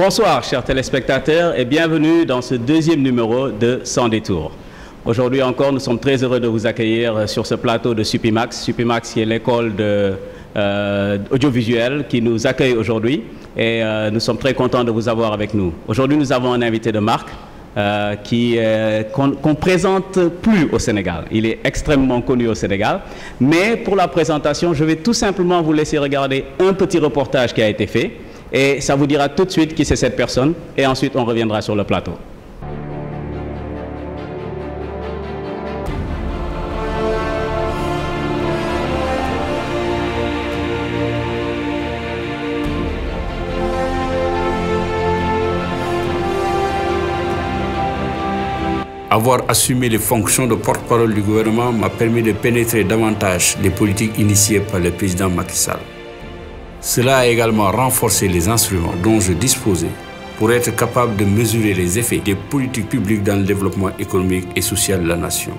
Bonsoir chers téléspectateurs et bienvenue dans ce deuxième numéro de Sans Détour. Aujourd'hui encore, nous sommes très heureux de vous accueillir sur ce plateau de Supimax. Supimax qui est l'école audiovisuelle qui nous accueille aujourd'hui et nous sommes très contents de vous avoir avec nous. Aujourd'hui, nous avons un invité de marque qu'on présente plus au Sénégal. Il est extrêmement connu au Sénégal. Mais pour la présentation, je vais tout simplement vous laisser regarder un petit reportage qui a été fait. Et ça vous dira tout de suite qui c'est cette personne. Et ensuite, on reviendra sur le plateau. Avoir assumé les fonctions de porte-parole du gouvernement m'a permis de pénétrer davantage les politiques initiées par le président Macky Sall. Cela a également renforcé les instruments dont je disposais pour être capable de mesurer les effets des politiques publiques dans le développement économique et social de la nation.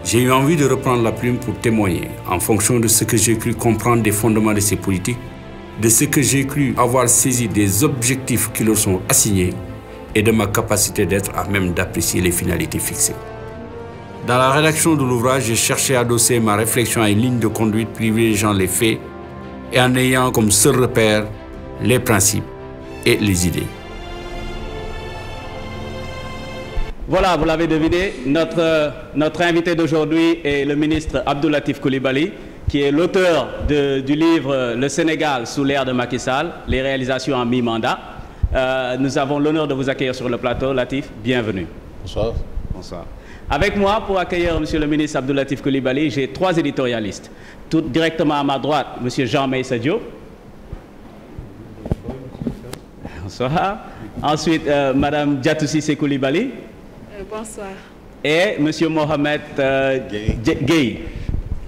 J'ai eu envie de reprendre la plume pour témoigner, en fonction de ce que j'ai cru comprendre des fondements de ces politiques, de ce que j'ai cru avoir saisi des objectifs qui leur sont assignés et de ma capacité d'être à même d'apprécier les finalités fixées. Dans la rédaction de l'ouvrage, j'ai cherché à adosser ma réflexion à une ligne de conduite privilégiant les faits et en ayant comme seul repère les principes et les idées. Voilà, vous l'avez deviné, notre invité d'aujourd'hui est le ministre Abdou Latif Coulibaly, qui est l'auteur du livre « Le Sénégal sous l'ère de Macky Sall, les réalisations en mi-mandat ». Nous avons l'honneur de vous accueillir sur le plateau. Latif, bienvenue. Bonsoir. Bonsoir. Avec moi, pour accueillir Monsieur le ministre Abdou Latif Coulibaly, j'ai trois éditorialistes. Tout directement à ma droite, Monsieur Jean-Meïssa Diop. Bonsoir. Ensuite, Madame Diatoussi Coulibaly. Bonsoir. Et Monsieur Mohamed Gueye.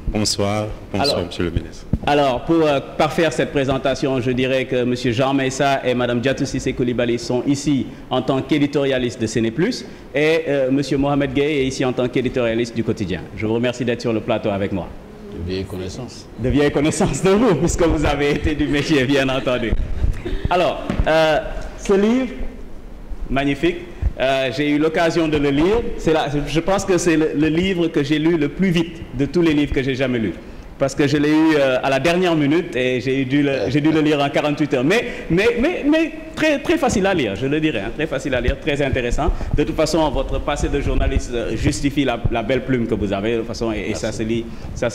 Bonsoir. Bonsoir, Monsieur le ministre. Alors, pour parfaire cette présentation, je dirais que M. Jean Meïssa et Mme Diatoussi Coulibaly sont ici en tant qu'éditorialistes de Séné+, et M. Mohamed Gueye est ici en tant qu'éditorialiste du quotidien. Je vous remercie d'être sur le plateau avec moi. De vieilles connaissances. De vieilles connaissances de vous, puisque vous avez été du métier, bien entendu. Alors, ce livre, magnifique, j'ai eu l'occasion de le lire. Je pense que c'est le livre que j'ai lu le plus vite de tous les livres que j'ai jamais lus. Parce que je l'ai eu à la dernière minute et j'ai dû le lire en 48 heures. Mais très facile à lire, je le dirais. Hein, très facile à lire, très intéressant. De toute façon, votre passé de journaliste justifie la belle plume que vous avez. De toute façon, et ça se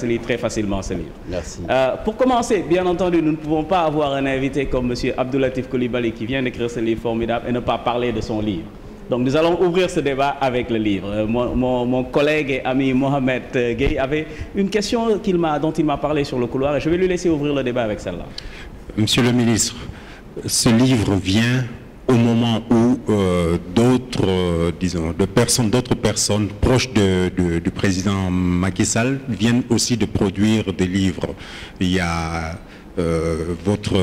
lit très facilement, ce livre. Merci. Pour commencer, bien entendu, nous ne pouvons pas avoir un invité comme M. Abdou Latif Coulibaly qui vient d'écrire ce livre formidable et ne pas parler de son livre. Donc nous allons ouvrir ce débat avec le livre. Mon collègue et ami Mohamed Gueye avait une question dont il m'a parlé sur le couloir et je vais lui laisser ouvrir le débat avec celle-là. Monsieur le ministre, ce livre vient au moment où d'autres personnes proches du président Macky Sall viennent aussi de produire des livres. Il y a votre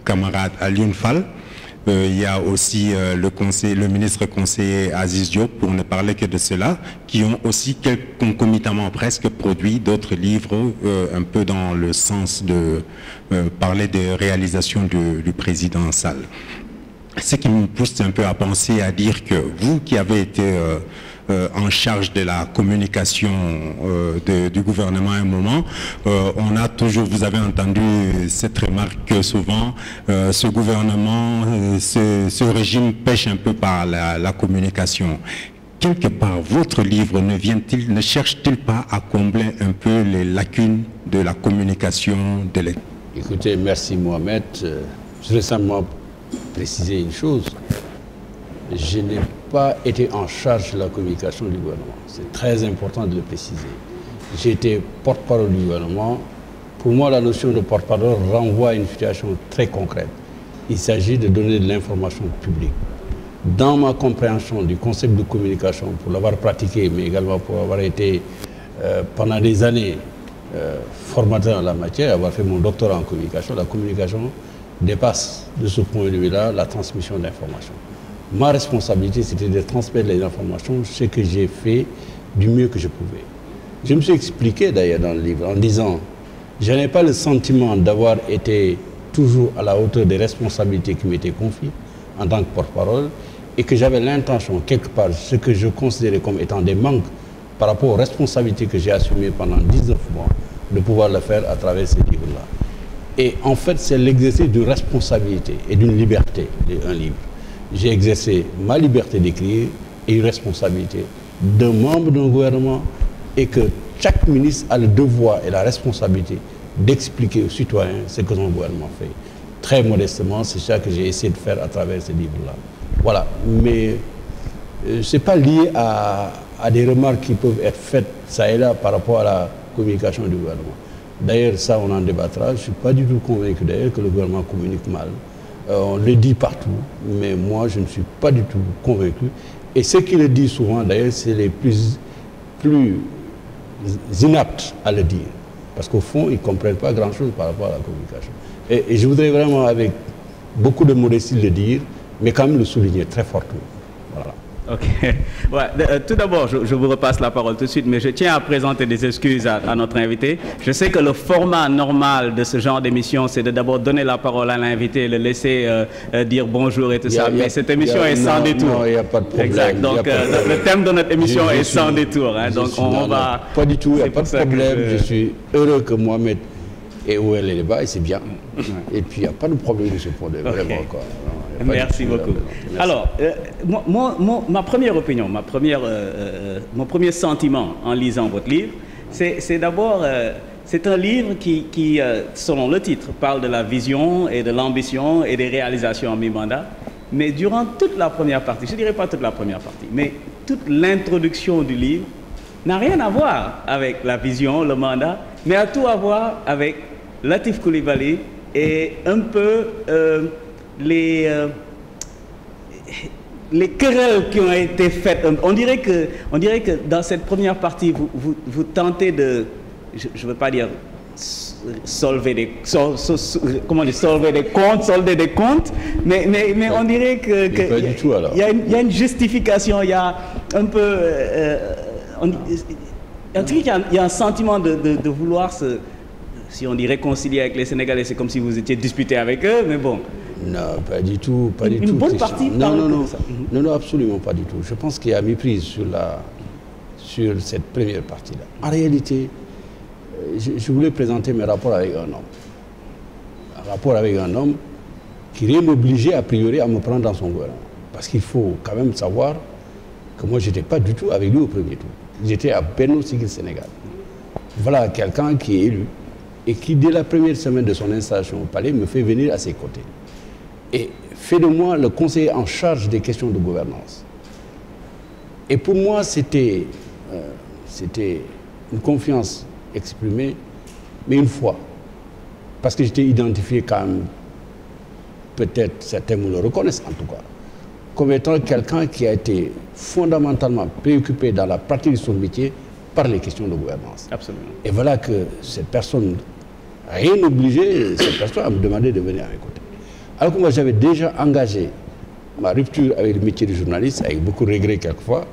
camarade Alioune Fall. Il y a aussi le ministre conseiller Aziz Diop, pour ne parler que de cela, qui ont aussi concomitamment presque produit d'autres livres, un peu dans le sens de parler des réalisations du président Sall. Ce qui me pousse un peu à penser, à dire que vous qui avez été en charge de la communication du gouvernement à un moment, vous avez entendu cette remarque que souvent ce gouvernement, ce régime pêche un peu par la communication. Quelque part, votre livre ne cherche-t-il pas à combler un peu les lacunes de la communication de l'État? Écoutez, merci Mohamed. Je voudrais simplement préciser une chose. Je n'ai pas été en charge de la communication du gouvernement. C'est très important de le préciser. J'ai été porte-parole du gouvernement. Pour moi, la notion de porte-parole renvoie à une situation très concrète. Il s'agit de donner de l'information publique. Dans ma compréhension du concept de communication, pour l'avoir pratiqué, mais également pour avoir été pendant des années formateur en la matière, avoir fait mon doctorat en communication, la communication dépasse de ce point de vue-là la transmission d'informations. Ma responsabilité, c'était de transmettre les informations, ce que j'ai fait du mieux que je pouvais. Je me suis expliqué d'ailleurs dans le livre en disant, je n'ai pas le sentiment d'avoir été toujours à la hauteur des responsabilités qui m'étaient confiées en tant que porte-parole et que j'avais l'intention, quelque part, ce que je considérais comme étant des manques par rapport aux responsabilités que j'ai assumées pendant 19 mois, de pouvoir le faire à travers ces livres-là. Et en fait, c'est l'exercice d'une responsabilité et d'une liberté d'un livre. J'ai exercé ma liberté d'écrire et une responsabilité d'un membre d'un gouvernement et que chaque ministre a le devoir et la responsabilité d'expliquer aux citoyens ce que son gouvernement fait. Très modestement, c'est ça que j'ai essayé de faire à travers ces livres-là. Voilà, mais ce n'est pas lié à des remarques qui peuvent être faites ça et là par rapport à la communication du gouvernement. D'ailleurs, ça, on en débattra. Je ne suis pas du tout convaincu d'ailleurs que le gouvernement communique mal. On le dit partout, mais moi, je ne suis pas du tout convaincu. Et ceux qui le disent souvent, d'ailleurs, c'est les plus inaptes à le dire. Parce qu'au fond, ils ne comprennent pas grand-chose par rapport à la communication. Et je voudrais vraiment, avec beaucoup de modestie, le dire, mais quand même le souligner très fortement. Voilà. Ok. Ouais, tout d'abord, je vous repasse la parole tout de suite, mais je tiens à présenter des excuses à notre invité. Je sais que le format normal de ce genre d'émission, c'est de d'abord donner la parole à l'invité, le laisser dire bonjour et tout ça, mais cette émission est sans détour. Non, il n'y a pas de problème. Exact, donc le thème de notre émission est sans détour. Hein, donc on va... Pas du tout, il n'y a pas de problème. Je suis heureux que Mohamed ait ouvert les débats et c'est bien. Et puis il n'y a pas de problème de ce point de vue, vraiment. Quoi. Merci beaucoup. Merci. Alors, ma première opinion, mon premier sentiment en lisant votre livre, c'est d'abord, c'est un livre qui, selon le titre, parle de la vision et de l'ambition et des réalisations en mi-mandat. Mais durant toute la première partie, je ne dirais pas toute la première partie, mais toute l'introduction du livre n'a rien à voir avec la vision, le mandat, mais a tout à voir avec Latif Coulibaly et un peu... les querelles qui ont été faites, on dirait que dans cette première partie, vous tentez de, je ne veux pas dire solder des comptes, mais on dirait que il y a une justification, il y a un peu, il y a un sentiment de vouloir si on dit réconcilier avec les Sénégalais, c'est comme si vous étiez disputé avec eux, mais bon. Non, pas du tout, pas du tout. Une bonne partie non, absolument pas du tout. Je pense qu'il y a méprise sur cette première partie-là. En réalité, je voulais présenter mes rapports avec un homme. Un rapport avec un homme qui rien m'obligeait a priori à me prendre dans son gouvernement. Parce qu'il faut quand même savoir que moi, je n'étais pas du tout avec lui au premier tour. J'étais à Benno Siggil Sénégal. Voilà quelqu'un qui est élu et qui, dès la première semaine de son installation au palais, me fait venir à ses côtés. Et fait de moi le conseiller en charge des questions de gouvernance. Et pour moi, c'était une confiance exprimée, mais une fois. Parce que j'étais identifié quand même, peut-être certains me le reconnaissent en tout cas, comme étant quelqu'un qui a été fondamentalement préoccupé dans la pratique de son métier par les questions de gouvernance. Absolument. Et voilà que cette personne, rien n'obligeait cette personne à me demander de venir à mes côtés. Alors que moi, j'avais déjà engagé ma rupture avec le métier de journaliste, avec beaucoup de regrets quelquefois,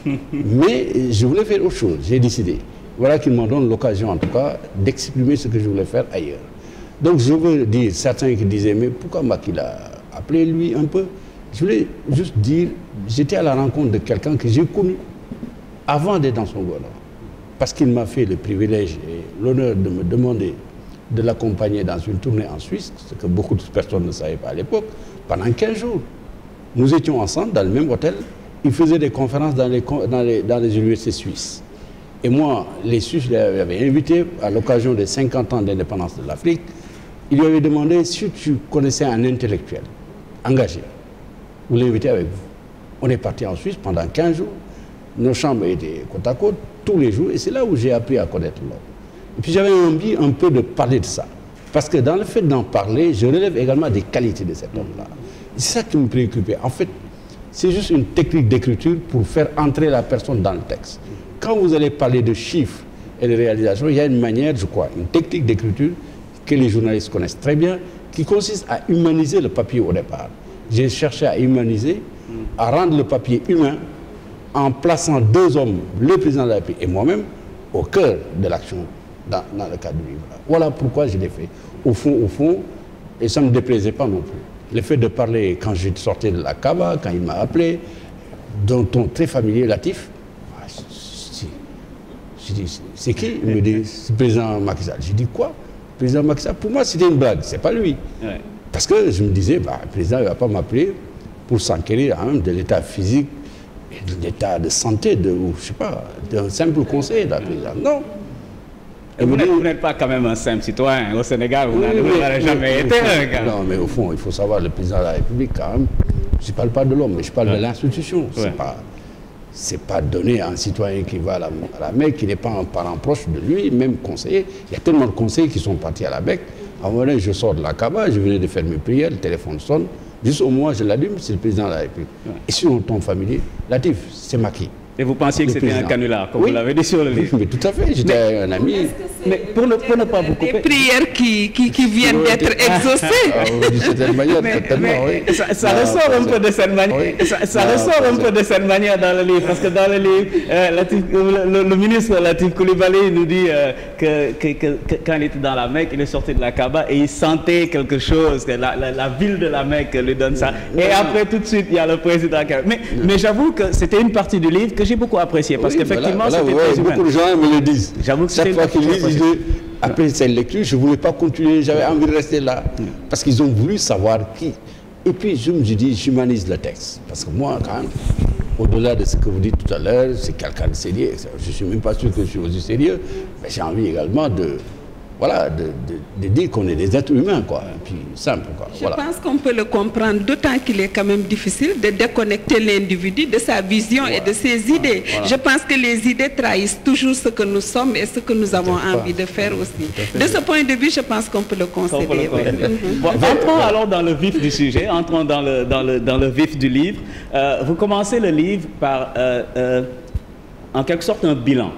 mais je voulais faire autre chose, j'ai décidé. Voilà qu'il m'en donne l'occasion, en tout cas, d'exprimer ce que je voulais faire ailleurs. Donc je veux dire, certains qui disaient, mais pourquoi Macky l'a appelé lui un peu? Je voulais juste dire, j'étais à la rencontre de quelqu'un que j'ai connu avant d'être dans son gouvernement. Parce qu'il m'a fait le privilège et l'honneur de me demander de l'accompagner dans une tournée en Suisse, ce que beaucoup de personnes ne savaient pas à l'époque, pendant 15 jours. Nous étions ensemble dans le même hôtel. Il faisait des conférences dans les universités suisses. Et moi, les Suisses l'avaient invité à l'occasion des 50 ans d'indépendance de l'Afrique. Il lui avait demandé si tu connaissais un intellectuel engagé. Vous l'invitez avec vous. On est parti en Suisse pendant 15 jours. Nos chambres étaient côte à côte tous les jours. Et c'est là où j'ai appris à connaître l'homme. Et puis j'avais envie un peu de parler de ça. Parce que dans le fait d'en parler, je relève également des qualités de cet homme-là. C'est ça qui me préoccupait. En fait, c'est juste une technique d'écriture pour faire entrer la personne dans le texte. Quand vous allez parler de chiffres et de réalisations, il y a une manière, je crois, une technique d'écriture que les journalistes connaissent très bien, qui consiste à humaniser le papier au départ. J'ai cherché à humaniser, à rendre le papier humain, en plaçant deux hommes, le président de la République et moi-même, au cœur de l'action dans le cadre du livre. Voilà pourquoi je l'ai fait. Au fond, Et ça ne me déplaisait pas non plus. Le fait de parler quand je sortais de la Kaaba, quand il m'a appelé, d'un ton très familier, Latif, je dis, c'est qui? Il me dit, c'est le président Macky Sall. Je dis, quoi? Le président Macky Sall? Pour moi, c'était une blague, c'est pas lui. Ouais. Parce que je me disais, bah, le président ne va pas m'appeler pour s'enquérir hein, de l'état physique et de l'état de santé, je sais pas, d'un simple conseiller de la présidence. Non. Et vous n'êtes pas quand même un simple citoyen. Au Sénégal, vous n'avez jamais été un gars. Non, mais au fond, il faut savoir, le président de la République, quand même, je ne parle pas de l'homme, mais je parle de l'institution. Ouais. C'est pas donné à un citoyen qui va à la Mecque, qui n'est pas un parent proche de lui, même conseiller. Il y a tellement de conseillers qui sont partis à la Mecque. À un moment donné, je sors de la Kaaba, je venais de faire mes prières, le téléphone sonne. Juste au moment où je l'allume, c'est le président de la République. Ouais. Et sur un ton familier, Latif, c'est Macky. Et vous pensiez que c'était un canular, comme vous l'avez dit sur le livre. Mais tout à fait, j'étais un ami. Mais pour ne pas vous couper... Des prières qui viennent d'être exaucées. De cette manière, oui. Ça ressort un peu de cette manière. Oui. Ça ressort un peu de cette manière dans le livre. Parce que dans le livre, le ministre Latif Coulibaly nous dit que quand il était dans la Mecque, il est sorti de la Kaaba et il sentait quelque chose, que la ville de la Mecque lui donne ça. Et après, tout de suite, il y a le président. Mais j'avoue que c'était une partie du livre que j'ai beaucoup apprécié parce qu'effectivement c'était très humain. Beaucoup de gens me le disent. J'avoue que chaque fois qu'ils lisent, après cette lecture, je ne voulais pas continuer, j'avais envie de rester là parce qu'ils ont voulu savoir qui. Et puis je me suis dit, j'humanise le texte parce que moi, quand même, au-delà de ce que vous dites tout à l'heure, c'est quelqu'un de sérieux. Je ne suis même pas sûr que je suis aussi sérieux, mais j'ai envie également de dire qu'on est des êtres humains, quoi, et puis simple, quoi. Je pense qu'on peut le comprendre, d'autant qu'il est quand même difficile de déconnecter l'individu de sa vision et de ses idées. Je pense que les idées trahissent toujours ce que nous sommes et ce que nous avons envie de faire aussi. De ce point de vue, je pense qu'on peut le concéder. Bon, entrons alors dans le vif du sujet, entrons dans le vif du livre. Vous commencez le livre par, en quelque sorte, un bilan.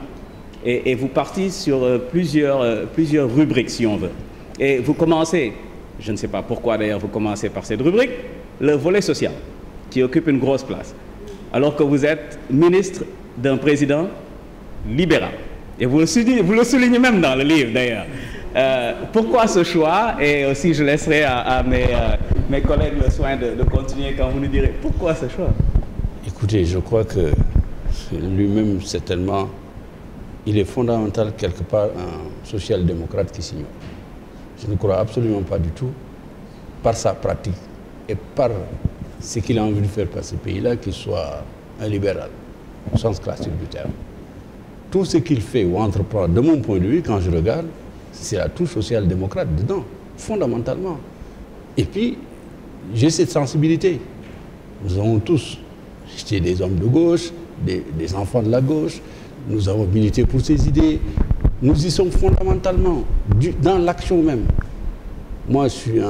Et vous partez sur plusieurs rubriques, si on veut. Et vous commencez, je ne sais pas pourquoi d'ailleurs vous commencez par cette rubrique, le volet social, qui occupe une grosse place. Alors que vous êtes ministre d'un président libéral. Et vous le soulignez même dans le livre d'ailleurs. Pourquoi ce choix? Et aussi je laisserai à mes collègues le soin de continuer quand vous nous direz pourquoi ce choix. Écoutez, je crois que lui-même certainement... Il est fondamental quelque part un social-démocrate qui s'ignore. Je ne crois absolument pas du tout, par sa pratique et par ce qu'il a envie de faire par ce pays-là, qu'il soit un libéral, au sens classique du terme. Tout ce qu'il fait ou entreprend, de mon point de vue, quand je regarde, c'est la touche social-démocrate dedans, fondamentalement. Et puis, j'ai cette sensibilité. Nous avons tous été des hommes de gauche, des enfants de la gauche. Nous avons milité pour ces idées. Nous y sommes fondamentalement, dans l'action même. Moi, je suis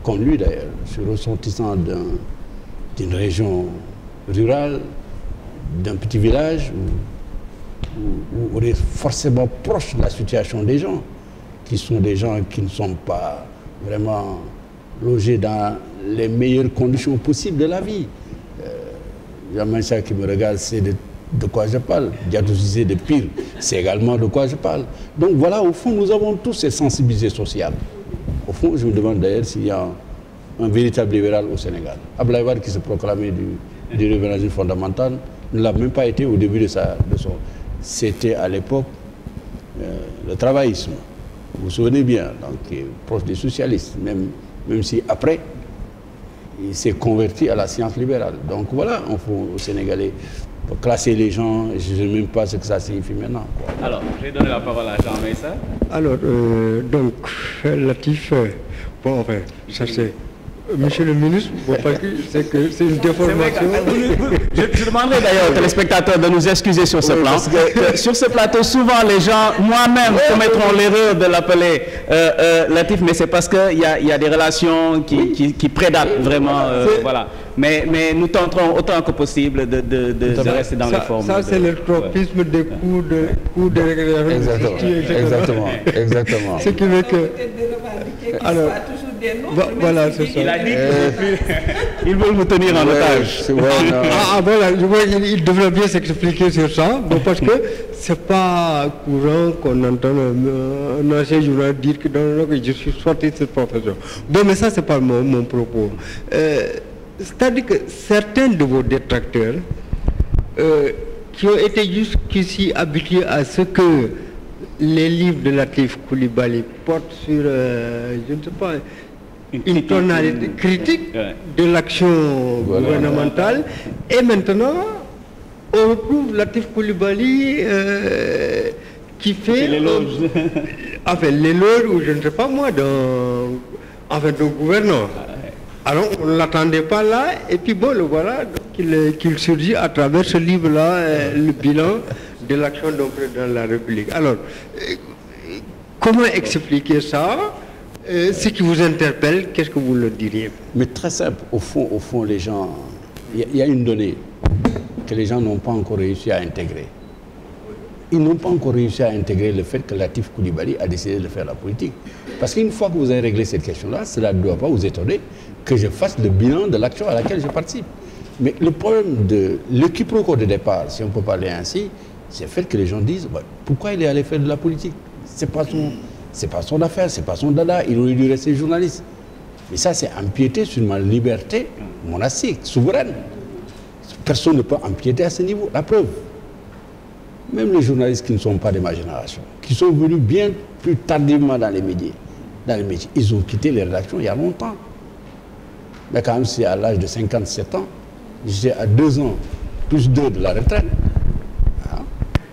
comme lui d'ailleurs, je suis ressortissant d'une région rurale, d'un petit village où on est forcément proche de la situation des gens, qui sont des gens qui ne sont pas vraiment logés dans les meilleures conditions possibles de la vie. Yamaïcha qui me regarde, c'est de quoi je parle. Diadousisé de pire, c'est également de quoi je parle. Donc voilà, au fond, nous avons tous ces sensibilités sociales. Au fond, je me demande d'ailleurs s'il y a un véritable libéral au Sénégal. Abdoulaye Wade qui se proclamait du libéralisme fondamental ne l'a même pas été au début de son... C'était à l'époque le travaillisme. Vous vous souvenez bien, donc proche des socialistes, même si après, il s'est converti à la science libérale. Donc voilà, on faut au Sénégalais... Pour classer les gens, je ne sais même pas ce que ça signifie maintenant, quoi. Alors, je vais donner la parole à Jean Meïssa. Alors, donc, Latif, bon, enfin, ça c'est... Monsieur le ministre, bon, c'est que c'est une déformation. Je demanderai d'ailleurs aux téléspectateurs de nous excuser sur ce plan. Parce que sur ce plateau, souvent les gens, moi-même, commettront l'erreur de l'appeler Latif, mais c'est parce qu'il y a des relations qui prédatent vraiment. Voilà. Mais nous tenterons autant que possible de rester dans les formes. Ça, c'est le tropisme des coups de récréation. Exactement. Ce qui veut que... Alors, voilà, c'est ça. Il a dit Ils veulent vous tenir en otage. Voilà, je vois qu'il devrait bien s'expliquer sur ça, bon, parce que c'est pas courant qu'on entende un ancien journaliste dire que, non, que je suis sorti de cette profession. Bon, mais ça, c'est pas mon propos. C'est-à-dire que certains de vos détracteurs qui ont été jusqu'ici habitués à ce que les livres de Latif Coulibaly portent sur, je ne sais pas, une tonalité critique de l'action gouvernementale. Et maintenant, on retrouve Latif Coulibaly qui fait l'éloge, ou je ne sais pas moi, d'un gouverneur. Alors, on ne l'attendait pas là, et puis bon, le voilà qu'il surgit à travers ce livre-là, le bilan de l'action d'un président de la République. Alors, comment expliquer ça? Ce qui vous interpelle, qu'est-ce que vous le diriez? Mais très simple, au fond, les gens, il y a une donnée que les gens n'ont pas encore réussi à intégrer. Ils n'ont pas encore réussi à intégrer le fait que Latif Coulibaly a décidé de faire la politique. Parce qu'une fois que vous avez réglé cette question-là, cela ne doit pas vous étonner que je fasse le bilan de l'action à laquelle je participe. Mais le problème de l'équiproquo de départ, si on peut parler ainsi, c'est le fait que les gens disent pourquoi il est allé faire de la politique? C'est pas son affaire, c'est pas son dada, il aurait dû rester journaliste. Mais ça, c'est empiéter sur ma liberté monastique, souveraine. Personne ne peut empiéter à ce niveau. La preuve, même les journalistes qui ne sont pas de ma génération, qui sont venus bien plus tardivement dans les médias, ils ont quitté les rédactions il y a longtemps. Mais quand même, c'est à l'âge de 57 ans, j'étais à 2 ans, plus 2 de la retraite.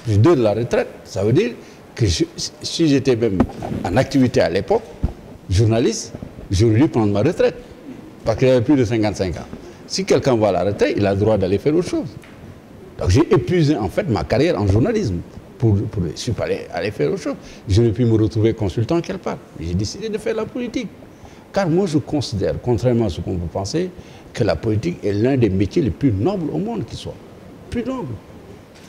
Plus 2 de la retraite, ça veut dire que si j'étais même en activité à l'époque, journaliste, j'aurais dû prendre ma retraite. Parce que j'avais plus de 55 ans. Si quelqu'un va à la retraite, il a le droit d'aller faire autre chose. Donc j'ai épuisé en fait ma carrière en journalisme. Je ne suis pas allé faire autre chose. J'aurais pu me retrouver consultant quelque part. J'ai décidé de faire la politique. Car moi je considère, contrairement à ce qu'on peut penser, que la politique est l'un des métiers les plus nobles au monde qui soit. Plus noble.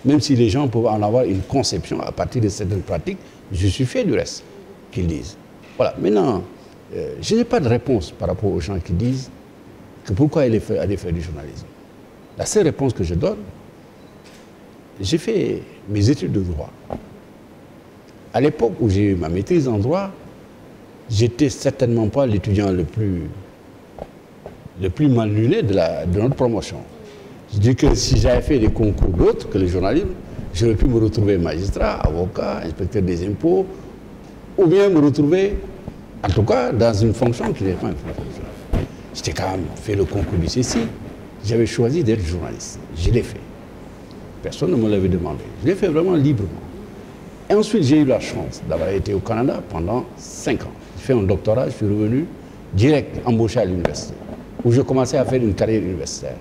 Même si les gens peuvent en avoir une conception à partir de certaines pratiques, je suis fait du reste qu'ils disent. Voilà. Maintenant, je n'ai pas de réponse par rapport aux gens qui disent que pourquoi aller faire du journalisme. La seule réponse que je donne, j'ai fait mes études de droit. À l'époque où j'ai eu ma maîtrise en droit, j'étais certainement pas l'étudiant le plus mal luné de notre promotion. Je dis que si j'avais fait des concours d'autres que le journalisme, j'aurais pu me retrouver magistrat, avocat, inspecteur des impôts, ou bien me retrouver, en tout cas, dans une fonction qui n'est pas une fonction. J'étais quand même fait le concours du CECI. J'avais choisi d'être journaliste. Je l'ai fait. Personne ne me l'avait demandé. Je l'ai fait vraiment librement. Et ensuite, j'ai eu la chance d'avoir été au Canada pendant 5 ans. J'ai fait un doctorat, je suis revenu direct, embauché à l'université, où je commençais à faire une carrière universitaire.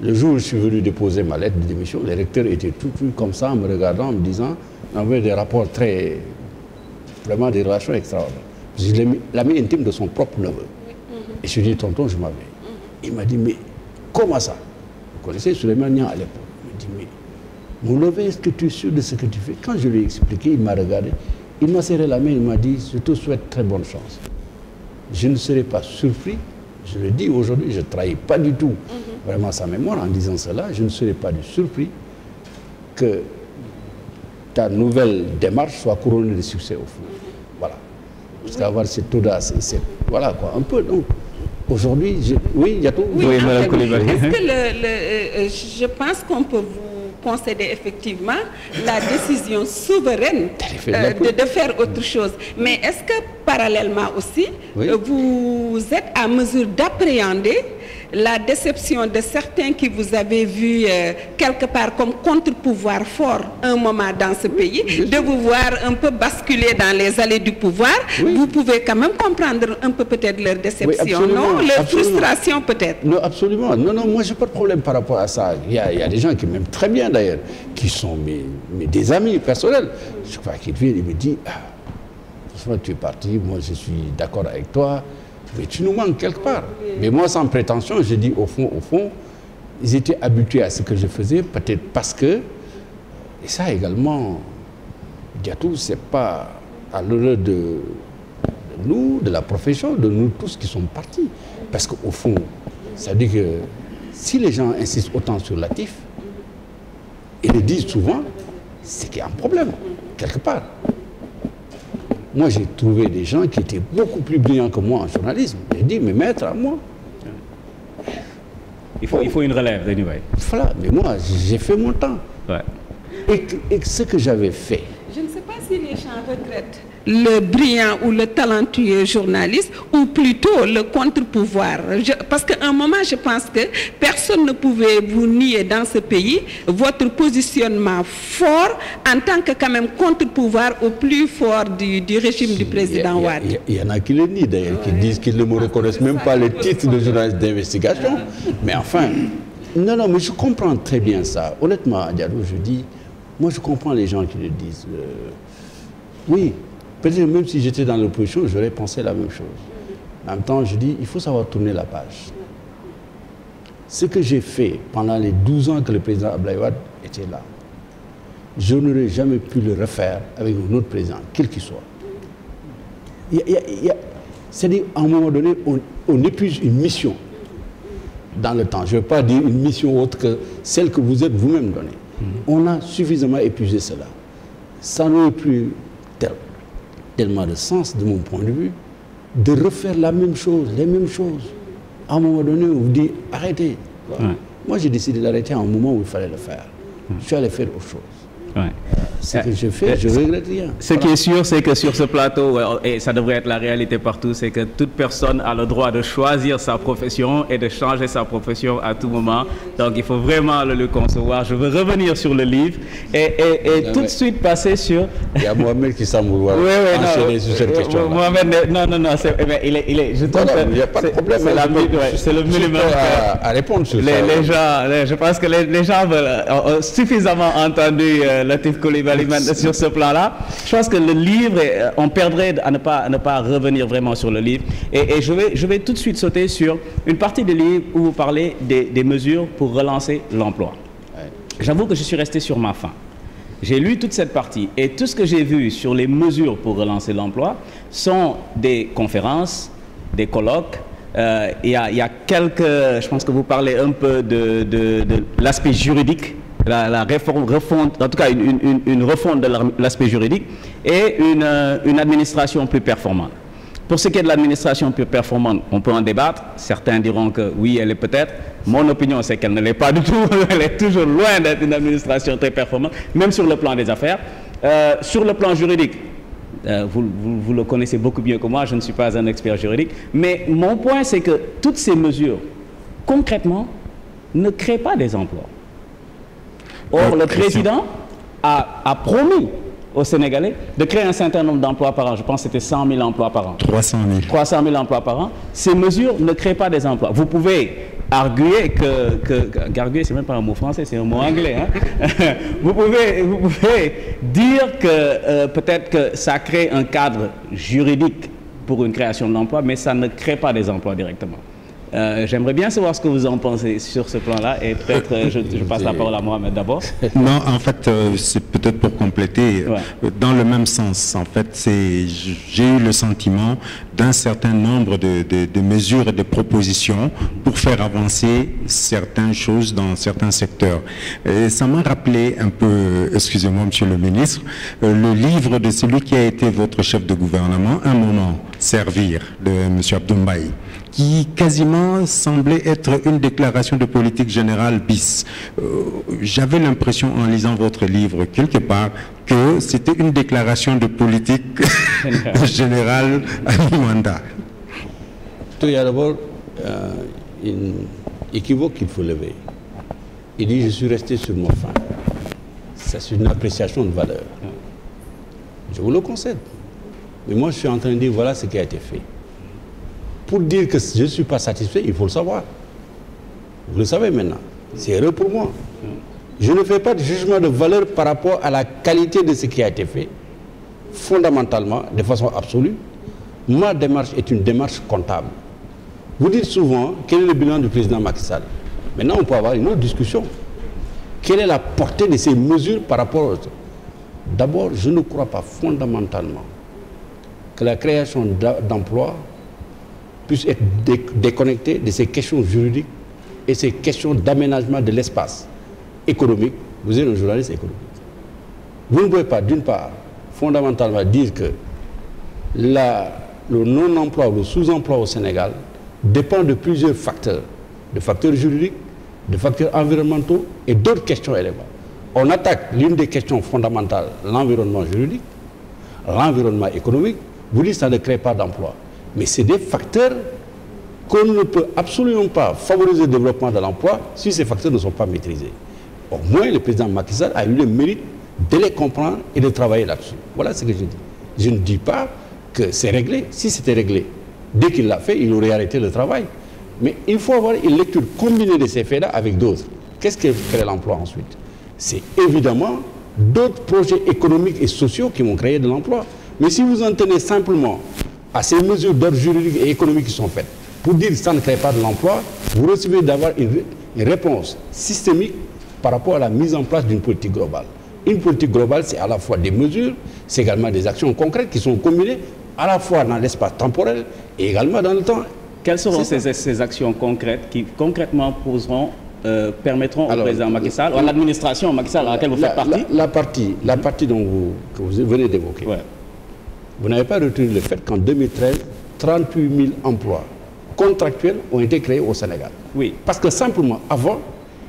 Le jour où je suis venu déposer ma lettre de démission, les recteurs étaient tout comme ça, en me regardant, en me disant, on avait des rapports vraiment des relations extraordinaires. J'ai l'ami intime de son propre neveu. Et je lui ai dit, tonton, je m'avais. Il m'a dit, mais comment ça? Vous connaissez Souleymane Niang à l'époque. Il m'a dit, mais mon neveu, est-ce que tu es sûr de ce que tu fais? Quand je lui ai expliqué, il m'a regardé, il m'a serré la main, il m'a dit, je te souhaite très bonne chance. Je ne serai pas surpris, je le dis aujourd'hui, je ne trahis pas du tout vraiment sa mémoire en disant cela, je ne serai pas surpris que ta nouvelle démarche soit couronnée de succès au fond. Voilà. Parce qu'avoir cette audace, voilà quoi, un peu, donc. Aujourd'hui, oui, il y a tout. Oui, est-ce que je pense qu'on peut vous concéder effectivement la décision souveraine de faire autre chose. Mais est-ce que parallèlement aussi, vous êtes à mesure d'appréhender la déception de certains qui vous avaient vu quelque part comme contre-pouvoir fort un moment dans ce pays, de vous voir un peu basculer dans les allées du pouvoir? Vous pouvez quand même comprendre un peu peut-être leur déception, non? Leur frustration peut-être. Non, absolument. Non, moi j'ai pas de problème par rapport à ça. Il y a des gens qui m'aiment très bien d'ailleurs, qui sont des amis personnels. Je crois qu'ils viennent et me disent, franchement tu es parti, moi je suis d'accord avec toi, mais tu nous manques quelque part. Mais moi, sans prétention, je dis au fond, ils étaient habitués à ce que je faisais, peut-être parce que, et ça également, Diatou, c'est pas à l'honneur de nous, de la profession, de nous tous qui sommes partis. Parce qu'au fond, Ça veut dire que si les gens insistent autant sur l'actif, et le disent souvent, c'est qu'il y a un problème, quelque part. Moi, j'ai trouvé des gens qui étaient beaucoup plus brillants que moi en journalisme. J'ai dit, mais maître, à moi. Il faut une relève, anyway. Voilà, mais moi, j'ai fait mon temps. Ouais. Et ce que j'avais fait. Je ne sais pas si les gens regrettent le brillant ou le talentueux journaliste ou plutôt le contre-pouvoir. Parce qu'à un moment, je pense que personne ne pouvait vous nier dans ce pays votre positionnement fort en tant que quand même contre-pouvoir au plus fort du régime du président Wade. Il y en a qui le nient d'ailleurs, qui disent qu'ils ne me reconnaissent même pas le titre de journaliste d'investigation. Mais enfin, non, mais je comprends très bien ça. Honnêtement, Diallo, je dis, moi je comprends les gens qui le disent. Oui. Peut-être même si j'étais dans l'opposition, j'aurais pensé la même chose. En même temps, je dis, il faut savoir tourner la page. Ce que j'ai fait pendant les 12 ans que le président Abdoulaye Wade était là, je n'aurais jamais pu le refaire avec un autre président, quel qu'il soit. C'est-à-dire, à un moment donné, on épuise une mission dans le temps. Je ne veux pas dire une mission autre que celle que vous êtes vous-même donnée. On a suffisamment épuisé cela. Ça n'aurait plus tellement de sens, de mon point de vue, de refaire la même chose, les mêmes choses. À un moment donné, on vous dit, arrêtez. Ouais. Moi, j'ai décidé d'arrêter à un moment où il fallait le faire. Je suis allé faire autre chose. Ouais. Ce que je fais, je ne regrette rien. Ce qui est sûr, c'est que sur ce plateau, et ça devrait être la réalité partout, c'est que toute personne a le droit de choisir sa profession et de changer sa profession à tout moment. Donc, il faut vraiment le concevoir. Je veux revenir sur le livre et tout de suite passer sur... Il y a Mohamed qui semble vouloir enchaîner sur cette question. Mohamed, non, je trouve que il n'y a pas de problème. C'est le minimum à répondre sur ça. Les gens, je pense que les gens ont suffisamment entendu Latif Coulibaly sur ce plan-là. Je pense que le livre, on perdrait à ne pas revenir vraiment sur le livre. Et je vais tout de suite sauter sur une partie du livre où vous parlez des mesures pour relancer l'emploi. Ouais. J'avoue que je suis resté sur ma faim. J'ai lu toute cette partie et tout ce que j'ai vu sur les mesures pour relancer l'emploi sont des conférences, des colloques. Il y a quelques... Je pense que vous parlez un peu de l'aspect juridique. La refonte, en tout cas une refonte de l'aspect juridique et une administration plus performante. Pour ce qui est de l'administration plus performante, on peut en débattre. Certains diront que oui, elle est peut-être. Mon opinion, c'est qu'elle ne l'est pas du tout. Elle est toujours loin d'être une administration très performante, même sur le plan des affaires. Sur le plan juridique, vous le connaissez beaucoup mieux que moi, je ne suis pas un expert juridique. Mais mon point, c'est que toutes ces mesures, concrètement, ne créent pas des emplois. Or, le président a promis aux Sénégalais de créer un certain nombre d'emplois par an. Je pense que c'était 100 000 emplois par an. 300 000. 300 000 emplois par an. Ces mesures ne créent pas des emplois. Vous pouvez arguer arguer, c'est même pas un mot français, c'est un mot anglais. Hein? vous pouvez dire que peut-être que ça crée un cadre juridique pour une création d'emplois, mais ça ne crée pas des emplois directement. J'aimerais bien savoir ce que vous en pensez sur ce plan-là et peut-être je passe la parole à Mohamed d'abord. Non, en fait, c'est peut-être pour compléter, dans le même sens. En fait, j'ai eu le sentiment d'un certain nombre de mesures et de propositions pour faire avancer certaines choses dans certains secteurs. Et ça m'a rappelé un peu, excusez-moi Monsieur le Ministre, le livre de celui qui a été votre chef de gouvernement, Un moment, Servir, de Monsieur Abdoumbaye, qui quasiment semblait être une déclaration de politique générale bis. J'avais l'impression en lisant votre livre quelque part que c'était une déclaration de politique générale à mi-mandat. Il y a d'abord une équivoque qu'il faut lever. Il dit « je suis resté sur mon faim ». C'est une appréciation de valeur. Je vous le concède. Mais moi, je suis en train de dire voilà ce qui a été fait. Pour dire que je ne suis pas satisfait, il faut le savoir. Vous le savez maintenant. C'est heureux pour moi. Je ne fais pas de jugement de valeur par rapport à la qualité de ce qui a été fait. Fondamentalement, de façon absolue, ma démarche est une démarche comptable. Vous dites souvent, quel est le bilan du président Macky Sall? Maintenant, on peut avoir une autre discussion. Quelle est la portée de ces mesures par rapport aux autres? D'abord, je ne crois pas fondamentalement que la création d'emplois puisse être déconnecté de ces questions juridiques et ces questions d'aménagement de l'espace économique. Vous êtes un journaliste économique. Vous ne pouvez pas, d'une part, fondamentalement dire que le non-emploi ou le sous-emploi au Sénégal dépend de plusieurs facteurs, de facteurs juridiques, de facteurs environnementaux et d'autres questions éléments. On attaque l'une des questions fondamentales, l'environnement juridique, l'environnement économique. Vous dites que ça ne crée pas d'emploi. Mais c'est des facteurs qu'on ne peut absolument pas favoriser le développement de l'emploi si ces facteurs ne sont pas maîtrisés. Au moins, le président Macky Sall a eu le mérite de les comprendre et de travailler là-dessus. Voilà ce que je dis. Je ne dis pas que c'est réglé. Si c'était réglé, dès qu'il l'a fait, il aurait arrêté le travail. Mais il faut avoir une lecture combinée de ces faits-là avec d'autres. Qu'est-ce qui crée l'emploi ensuite? C'est évidemment d'autres projets économiques et sociaux qui vont créer de l'emploi. Mais si vous en tenez simplement à ces mesures d'ordre juridique et économique qui sont faites, pour dire que ça ne crée pas de l'emploi, vous recevez d'avoir une réponse systémique par rapport à la mise en place d'une politique globale. Une politique globale, c'est à la fois des mesures, c'est également des actions concrètes qui sont combinées à la fois dans l'espace temporel et également dans le temps. Quelles seront ces actions concrètes qui concrètement permettront au président Macky Sall, ou à l'administration Macky Sall à laquelle vous faites partie? La partie que vous venez d'évoquer. Ouais. Vous n'avez pas retenu le fait qu'en 2013, 38 000 emplois contractuels ont été créés au Sénégal. Oui. Parce que simplement, avant,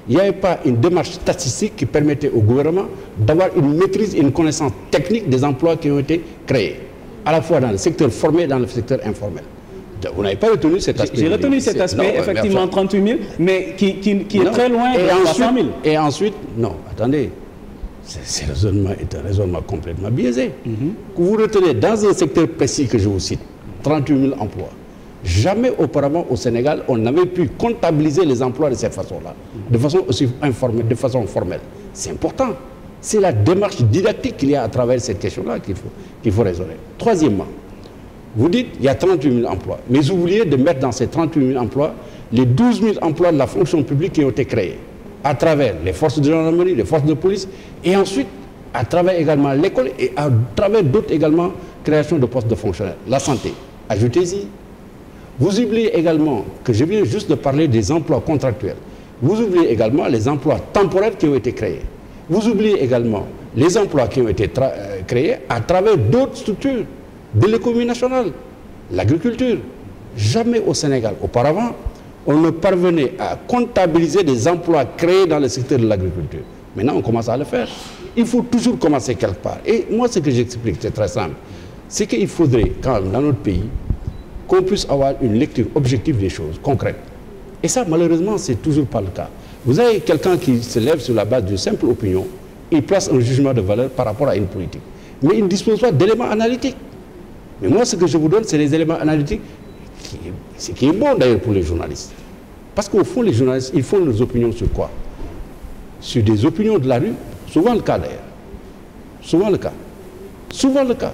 il n'y avait pas une démarche statistique qui permettait au gouvernement d'avoir une maîtrise et une connaissance technique des emplois qui ont été créés, à la fois dans le secteur formel et dans le secteur informel. Vous n'avez pas retenu cet aspect. J'ai retenu cet aspect, effectivement, 38 000, mais qui est très loin de 300 000. Et ensuite, non, attendez, ce raisonnement est un raisonnement complètement biaisé. Que vous retenez dans un secteur précis que je vous cite, 38 000 emplois. Jamais auparavant au Sénégal, on n'avait pu comptabiliser les emplois de cette façon-là, de façon aussi informelle, de façon formelle. C'est important. C'est la démarche didactique qu'il y a à travers cette question-là qu'il faut raisonner. Troisièmement, vous dites qu'il y a 38 000 emplois, mais vous oubliez de mettre dans ces 38 000 emplois les 12 000 emplois de la fonction publique qui ont été créés à travers les forces de gendarmerie, les forces de police, et ensuite à travers également l'école et à travers d'autres également créations de postes de fonctionnaires. La santé, ajoutez-y. Vous oubliez également que je viens juste de parler des emplois contractuels. Vous oubliez également les emplois temporaires qui ont été créés. Vous oubliez également les emplois qui ont été créés à travers d'autres structures de l'économie nationale, l'agriculture. Jamais au Sénégal, auparavant, on ne parvenait à comptabiliser des emplois créés dans le secteur de l'agriculture. Maintenant, on commence à le faire. Il faut toujours commencer quelque part. Et moi, ce que j'explique, c'est très simple. C'est qu'il faudrait, quand même, dans notre pays, qu'on puisse avoir une lecture objective des choses, concrètes. Et ça, malheureusement, c'est toujours pas le cas. Vous avez quelqu'un qui se lève sur la base d'une simple opinion, il place un jugement de valeur par rapport à une politique. Mais il ne dispose pas d'éléments analytiques. Mais moi, ce que je vous donne, c'est les éléments analytiques, ce qui est bon d'ailleurs pour les journalistes. Parce qu'au fond, les journalistes, ils font leurs opinions sur quoi? Sur des opinions de la rue, souvent le cas d'ailleurs. Souvent le cas. Souvent le cas.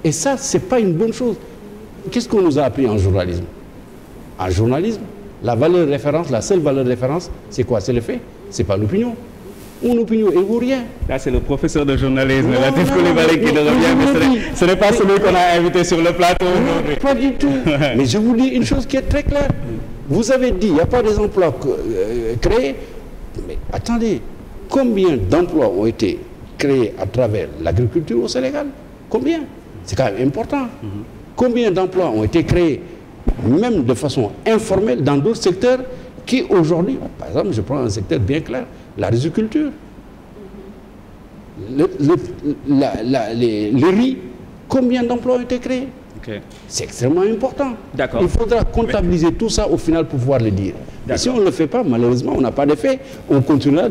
Et ça, ce n'est pas une bonne chose. Qu'est-ce qu'on nous a appris en journalisme? En journalisme, la valeur référence, la seule valeur référence, c'est quoi? C'est le fait. Ce n'est pas l'opinion. Une opinion, elle ne vaut rien. Là, c'est le professeur de journalisme, Latif Coulibaly, qui nous revient, mais ce n'est pas celui qu'on a invité sur le plateau aujourd'hui. Pas du tout. Mais je vous dis une chose qui est très claire. Vous avez dit, il n'y a pas des emplois créés. Mais attendez, combien d'emplois ont été créés à travers l'agriculture au Sénégal? Combien? C'est quand même important. Combien d'emplois ont été créés, même de façon informelle, dans d'autres secteurs qui aujourd'hui, par exemple, je prends un secteur bien clair, la riziculture, le riz, combien d'emplois ont été créés? C'est extrêmement important. Il faudra comptabiliser tout ça au final pour pouvoir le dire. Et si on ne le fait pas, malheureusement, on n'a pas d'effet. On continuera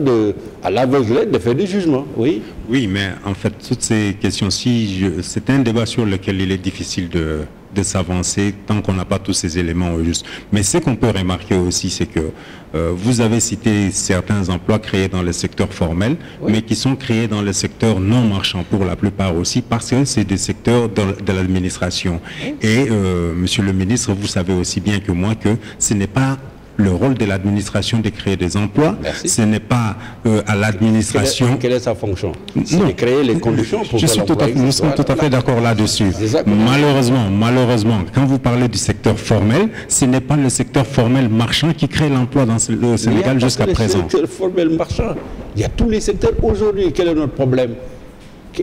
à l'aveuglette de faire des jugements. Oui. Oui, mais en fait, toutes ces questions-ci, c'est un débat sur lequel il est difficile de s'avancer tant qu'on n'a pas tous ces éléments justes. Mais ce qu'on peut remarquer aussi, c'est que vous avez cité certains emplois créés dans le secteur formel, mais qui sont créés dans le secteur non marchand pour la plupart aussi, parce que c'est des secteurs de l'administration. Et, monsieur le ministre, vous savez aussi bien que moi que ce n'est pas le rôle de l'administration de créer des emplois. Merci. Ce n'est pas à l'administration... Quelle est sa fonction? C'est de créer les conditions pour que l'emploi existe. Nous sommes tout à fait d'accord là-dessus. Malheureusement, quand vous parlez du secteur formel, ce n'est pas le secteur formel marchand qui crée l'emploi dans le Sénégal jusqu'à présent. Le secteur formel marchand, il y a tous les secteurs aujourd'hui. Quel est notre problème?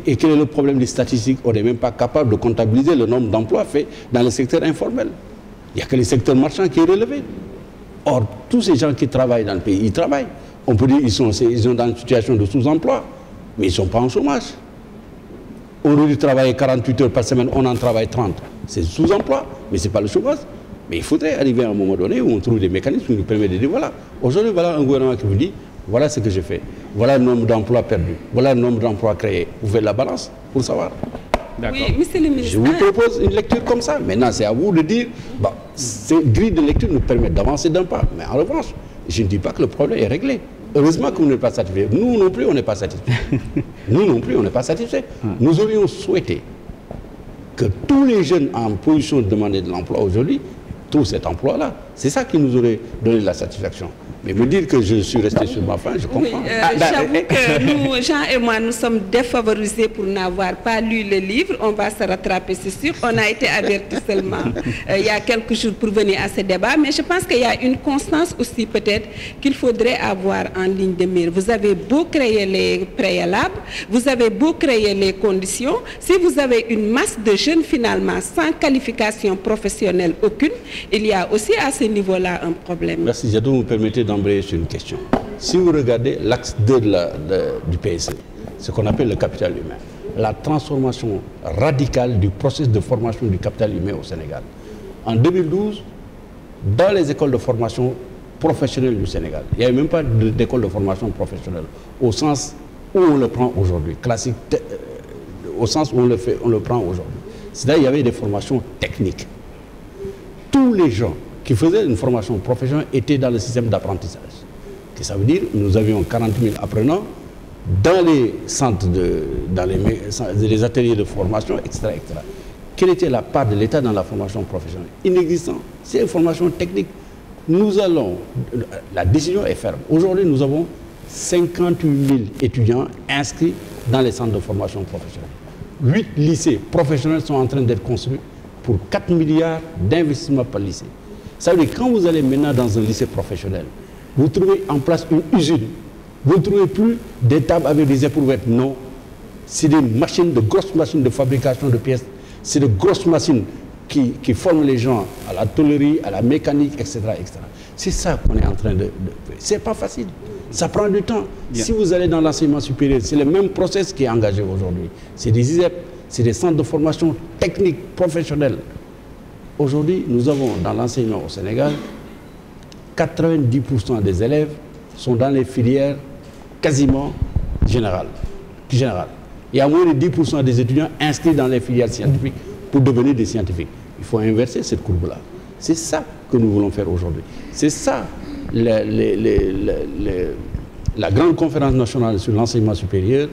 Et quel est le problème des statistiques? On n'est même pas capable de comptabiliser le nombre d'emplois faits dans le secteur informel. Il n'y a que le secteur marchand qui est relevé. Or, tous ces gens qui travaillent dans le pays, ils travaillent. On peut dire qu'ils sont dans une situation de sous-emploi, mais ils ne sont pas en chômage. Au lieu de travailler 48 heures par semaine, on en travaille 30. C'est sous-emploi, mais ce n'est pas le chômage. Mais il faudrait arriver à un moment donné où on trouve des mécanismes qui nous permettent de dire voilà, aujourd'hui, voilà un gouvernement qui vous dit voilà ce que j'ai fait, voilà le nombre d'emplois perdus, voilà le nombre d'emplois créés. Vous faites la balance pour savoir. Oui, monsieur le ministre. Je vous propose une lecture comme ça. Maintenant, c'est à vous de dire bon, ces grilles de lecture nous permettent d'avancer d'un pas. Mais en revanche, je ne dis pas que le problème est réglé. Heureusement que vous n'êtes pas satisfait. Nous non plus, on n'est pas satisfait. Nous non plus, on n'est pas satisfait. Nous aurions souhaité que tous les jeunes en position de demander de l'emploi aujourd'hui trouvent cet emploi-là. C'est ça qui nous aurait donné de la satisfaction. Mais me dire que je suis resté sur ma faim, je comprends. Oui, j'avoue que nous, Jean et moi, nous sommes défavorisés pour n'avoir pas lu le livre. On va se rattraper, c'est sûr. On a été avertis seulement il y a quelques jours pour venir à ce débat. Mais je pense qu'il y a une constance aussi peut-être qu'il faudrait avoir en ligne de mire. Vous avez beau créer les préalables, vous avez beau créer les conditions. Si vous avez une masse de jeunes finalement sans qualification professionnelle aucune, il y a aussi à ce niveau-là un problème. Merci, Jadot, vous me permettez d'embrayer sur une question. Si vous regardez l'axe 2 du PSE, ce qu'on appelle le capital humain, la transformation radicale du processus de formation du capital humain au Sénégal. En 2012, dans les écoles de formation professionnelle du Sénégal, il n'y avait même pas d'école de formation professionnelle, au sens où on le prend aujourd'hui, classique, au sens où on le prend aujourd'hui. C'est-à-dire qu'il y avait des formations techniques. Tous les gens qui faisaient une formation professionnelle étaient dans le système d'apprentissage. Ça veut dire que nous avions 40 000 apprenants dans les centres, dans les ateliers de formation, etc., etc. Quelle était la part de l'État dans la formation professionnelle? Inexistant. C'est une formation technique. Nous allons... La décision est ferme. Aujourd'hui, nous avons 58 000 étudiants inscrits dans les centres de formation professionnelle. 8 lycées professionnels sont en train d'être construits pour 4 milliards d'investissements par lycée. Ça veut dire que quand vous allez maintenant dans un lycée professionnel, vous trouvez en place une usine. Vous ne trouvez plus des tables avec des éprouvettes. Non. C'est des machines, de grosses machines de fabrication de pièces. C'est de grosses machines qui forment les gens à la tôlerie, à la mécanique, etc., etc. C'est ça qu'on est en train de faire. C'est pas facile. Ça prend du temps. Bien. Si vous allez dans l'enseignement supérieur, c'est le même process qui est engagé aujourd'hui. C'est des ISEP, c'est des centres de formation technique, professionnelle. Aujourd'hui, nous avons dans l'enseignement au Sénégal, 90% des élèves sont dans les filières quasiment générales. Il y a moins de 10% des étudiants inscrits dans les filières scientifiques pour devenir des scientifiques. Il faut inverser cette courbe-là. C'est ça que nous voulons faire aujourd'hui. C'est ça la grande conférence nationale sur l'enseignement supérieur,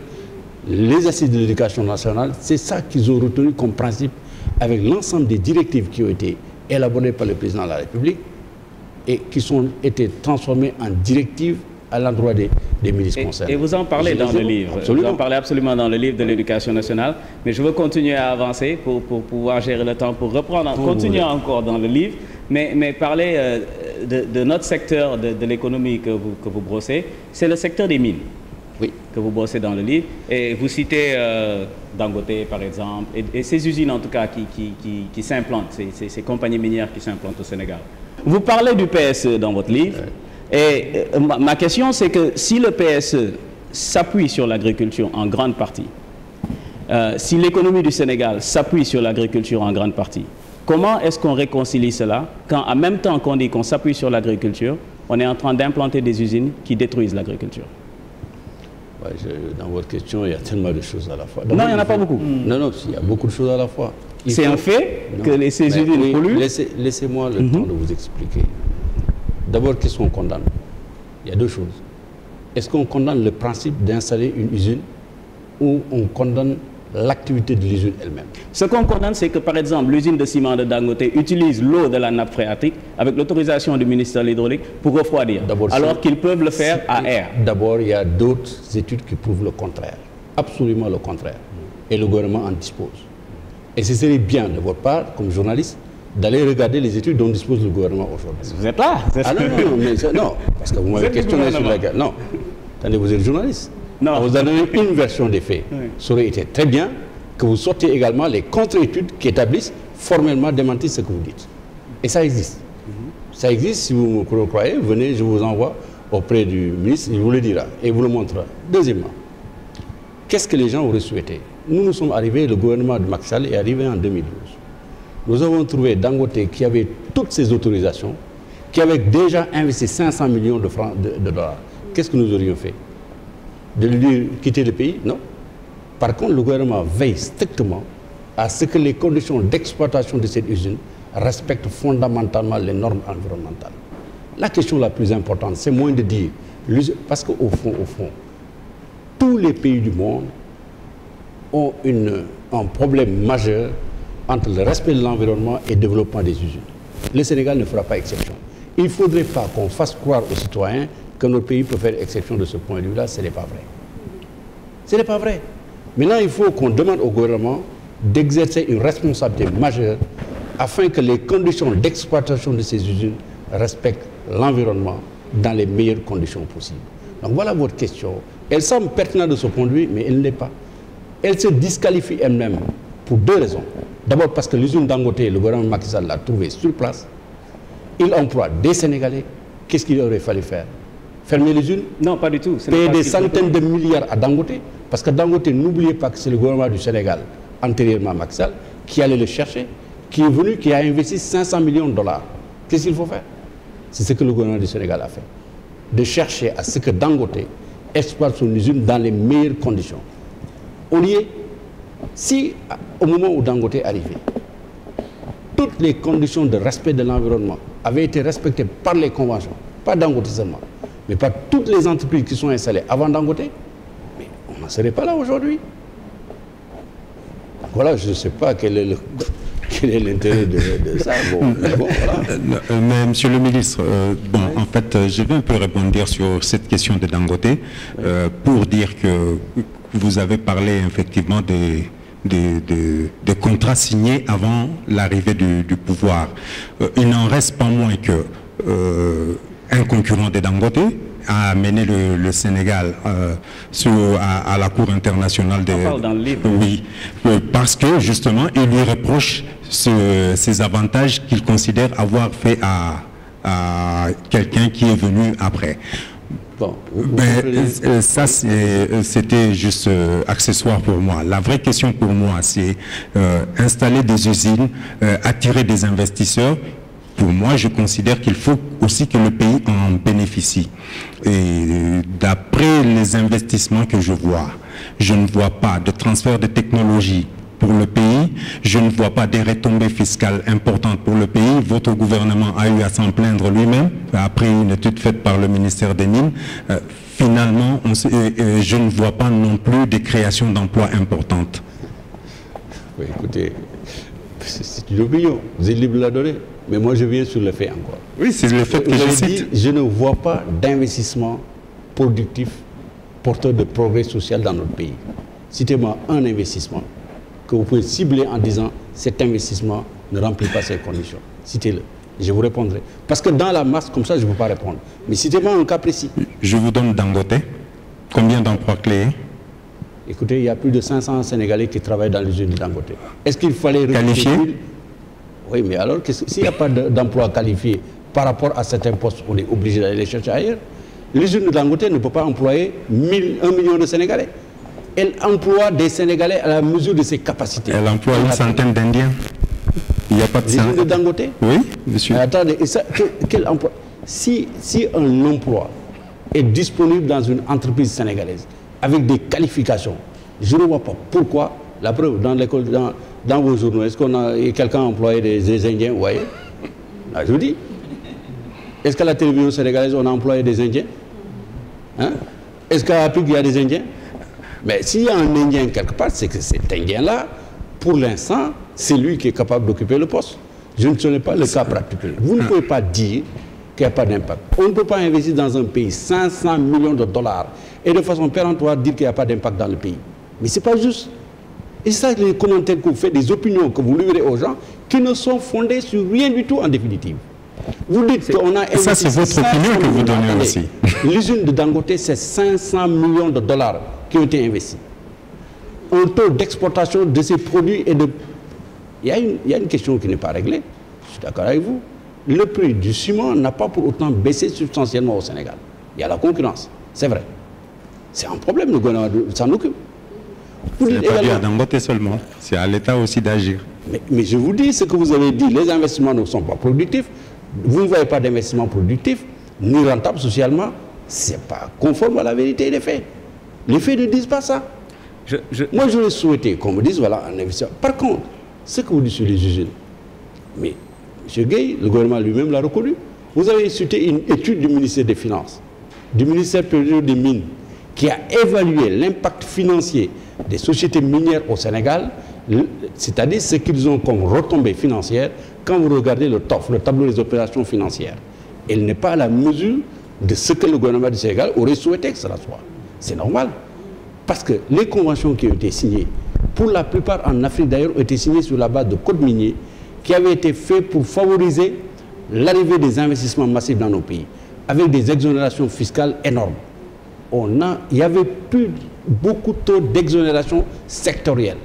les assises de l'éducation nationale, c'est ça qu'ils ont retenu comme principe avec l'ensemble des directives qui ont été élaborées par le président de la République et qui ont été transformées en directives à l'endroit des ministres concernés. Et vous en parlez dans le livre. Absolument. Vous en parlez absolument dans le livre de l'éducation nationale. Mais je veux continuer à avancer pour pouvoir gérer le temps, pour reprendre, continuer encore dans le livre, mais parler de notre secteur de l'économie que vous brossez. C'est le secteur des mines. Oui. Que vous brossez dans le livre. Et vous citez Dangote, par exemple, et ces usines, en tout cas, qui s'implantent, ces compagnies minières qui s'implantent au Sénégal. Vous parlez du PSE dans votre livre. Et ma question, c'est que si le PSE s'appuie sur l'agriculture en grande partie, si l'économie du Sénégal s'appuie sur l'agriculture en grande partie, comment est-ce qu'on réconcilie cela quand, en même temps qu'on dit qu'on s'appuie sur l'agriculture, on est en train d'implanter des usines qui détruisent l'agriculture? Ouais, dans votre question, il y a tellement de choses à la fois. Non, il n'y en a pas beaucoup. Non, il y a beaucoup de choses à la fois. C'est un fait que ces usines polluent. Laissez-moi le temps de vous expliquer. D'abord, qu'est-ce qu'on condamne? Il y a deux choses. Est-ce qu'on condamne le principe d'installer une usine ou on condamne l'activité de l'usine elle-même. Ce qu'on condamne, c'est que, par exemple, l'usine de ciment de Dangote utilise l'eau de la nappe phréatique avec l'autorisation du ministère de l'Hydraulique pour refroidir, alors qu'ils peuvent le faire à air. D'abord, il y a d'autres études qui prouvent le contraire, absolument le contraire, et le gouvernement en dispose. Et ce serait bien de votre part, comme journaliste, d'aller regarder les études dont dispose le gouvernement aujourd'hui. Vous êtes là? Ah non, parce que vous m'avez questionné sur la guerre. Non, attendez, vous êtes journaliste. Non. On vous a donné une version des faits. Oui. Ça aurait été très bien que vous sortiez également les contre-études qui établissent formellement démentir ce que vous dites. Et ça existe. Ça existe, si vous me croyez, venez, je vous envoie auprès du ministre, il vous le dira et vous le montrera. Deuxièmement, qu'est-ce que les gens auraient souhaité? Nous sommes arrivés, le gouvernement de Macky Sall est arrivé en 2012. Nous avons trouvé Dangote qui avait toutes ces autorisations, qui avait déjà investi 500 millions de francs de dollars. Qu'est-ce que nous aurions fait? De lui dire quitter le pays? Non. Par contre, le gouvernement veille strictement à ce que les conditions d'exploitation de cette usine respectent fondamentalement les normes environnementales. La question la plus importante, c'est moins de dire, parce qu'au fond, tous les pays du monde ont un problème majeur entre le respect de l'environnement et le développement des usines. Le Sénégal ne fera pas exception. Il ne faudrait pas qu'on fasse croire aux citoyens que notre pays peut faire exception de ce point de vue-là. Ce n'est pas vrai. Ce n'est pas vrai. Maintenant, il faut qu'on demande au gouvernement d'exercer une responsabilité majeure afin que les conditions d'exploitation de ces usines respectent l'environnement dans les meilleures conditions possibles. Donc voilà votre question. Elle semble pertinente de ce point de vue, mais elle ne l'est pas. Elle se disqualifie elle-même pour deux raisons. D'abord parce que l'usine Dangote, le gouvernement Macky Sall l'a trouvée sur place. Il emploie des Sénégalais. Qu'est-ce qu'il aurait fallu faire? Fermer l'usine? Non, pas du tout. Payer des centaines de milliards à Dangote? Parce que Dangote, n'oubliez pas que c'est le gouvernement du Sénégal, antérieurement Macky Sall, qui allait le chercher, qui est venu, qui a investi 500 millions de dollars. Qu'est-ce qu'il faut faire? C'est ce que le gouvernement du Sénégal a fait. De chercher à ce que Dangote exploite son usine dans les meilleures conditions. Au lieu, si au moment où Dangote est arrivé, toutes les conditions de respect de l'environnement avaient été respectées par les conventions, pas Dangote seulement, mais par toutes les entreprises qui sont installées avant Dangote, mais on n'en serait pas là aujourd'hui. Voilà, je ne sais pas quel est l'intérêt de ça. Bon, voilà. Mais monsieur le ministre, en fait, je vais un peu rebondir sur cette question de Dangote pour dire que vous avez parlé effectivement des contrats signés avant l'arrivée du pouvoir. Il n'en reste pas moins que un concurrent de Dangote a amené le Sénégal à la Cour internationale des... Oui, parce que justement, il lui reproche ces avantages qu'il considère avoir fait à quelqu'un qui est venu après. Bon, ça, c'était juste accessoire pour moi. La vraie question pour moi, c'est installer des usines, attirer des investisseurs. Pour moi, je considère qu'il faut aussi que le pays en bénéficie. Et d'après les investissements que je vois, je ne vois pas de transfert de technologie pour le pays, je ne vois pas des retombées fiscales importantes pour le pays. Votre gouvernement a eu à s'en plaindre lui-même, après une étude faite par le ministère des Mines. Finalement, je ne vois pas non plus des créations d'emplois importantes. Oui, écoutez, c'est une opinion, vous êtes libre de la donner, mais moi je viens sur le fait encore. Oui, c'est le fait que je cite. Je ne vois pas d'investissement productif porteur de progrès social dans notre pays. Citez-moi un investissement que vous pouvez cibler en disant cet investissement ne remplit pas ces conditions. Citez-le. Je vous répondrai. Parce que dans la masse, comme ça, je ne peux pas répondre. Mais citez-moi un cas précis. Je vous donne Dangote. Combien d'emplois créés? Écoutez, il y a plus de 500 Sénégalais qui travaillent dans l'usine de Dangote. Est-ce qu'il fallait... Qualifiés? Oui, mais alors, s'il n'y a pas d'emploi qualifié par rapport à certains postes, on est obligé d'aller les chercher ailleurs. L'usine de Dangote ne peut pas employer 1 million de Sénégalais. Elle emploie des Sénégalais à la mesure de ses capacités. Elle emploie une centaine d'Indiens. Il n'y a pas de l'usine de Dangote? Oui, monsieur. Mais attendez, et ça, quel emploi? Si un emploi est disponible dans une entreprise sénégalaise avec des qualifications, je ne vois pas pourquoi. La preuve, dans l'école, dans vos journaux, est-ce qu'on a quelqu'un employé des Indiens? Vous voyez? Là, je vous dis. Est-ce qu'à la télévision sénégalaise, on a employé des Indiens? Hein? Est-ce qu'à Afrique, il y a des Indiens? Mais s'il y a un Indien quelque part, c'est que cet Indien-là, pour l'instant, c'est lui qui est capable d'occuper le poste. Je ne connais pas le cas particulier. Vous ne pouvez pas dire qu'il n'y a pas d'impact. On ne peut pas investir dans un pays 500 millions de dollars et de façon péremptoire dire qu'il n'y a pas d'impact dans le pays. Mais ce n'est pas juste. Et ça, les commentaires que vous faites, des opinions que vous livrez aux gens, qui ne sont fondées sur rien du tout en définitive. Vous dites qu'on a investi. Ça, c'est votre opinion que vous donnez aussi. L'usine de Dangote, c'est 500 millions de dollars qui ont été investis. Un taux d'exportation de ces produits et de... Il y a une question qui n'est pas réglée. Je suis d'accord avec vous. Le prix du ciment n'a pas pour autant baissé substantiellement au Sénégal. Il y a la concurrence, c'est vrai. C'est un problème, le gouvernement s'en occupe. Ce n'est pas dû à Dangote seulement, c'est à l'État aussi d'agir. Mais je vous dis ce que vous avez dit, les investissements ne sont pas productifs, vous ne voyez pas d'investissement productif, ni rentable socialement, ce n'est pas conforme à la vérité des faits. Les faits ne disent pas ça. Moi, j'aurais souhaité qu'on me dise, voilà, un investissement. Par contre, ce que vous dites sur les usines, mais M. Gueye, le gouvernement lui-même l'a reconnu. Vous avez cité une étude du ministère des Finances, du ministère des Mines, qui a évalué l'impact financier des sociétés minières au Sénégal, c'est-à-dire ce qu'ils ont comme retombées financières quand vous regardez le TOF, le tableau des opérations financières. Elle n'est pas à la mesure de ce que le gouvernement du Sénégal aurait souhaité que cela soit. C'est normal. Parce que les conventions qui ont été signées, pour la plupart en Afrique d'ailleurs, ont été signées sur la base de codes miniers qui avaient été faits pour favoriser l'arrivée des investissements massifs dans nos pays, avec des exonérations fiscales énormes. Il y avait plus beaucoup trop d'exonérations sectorielles.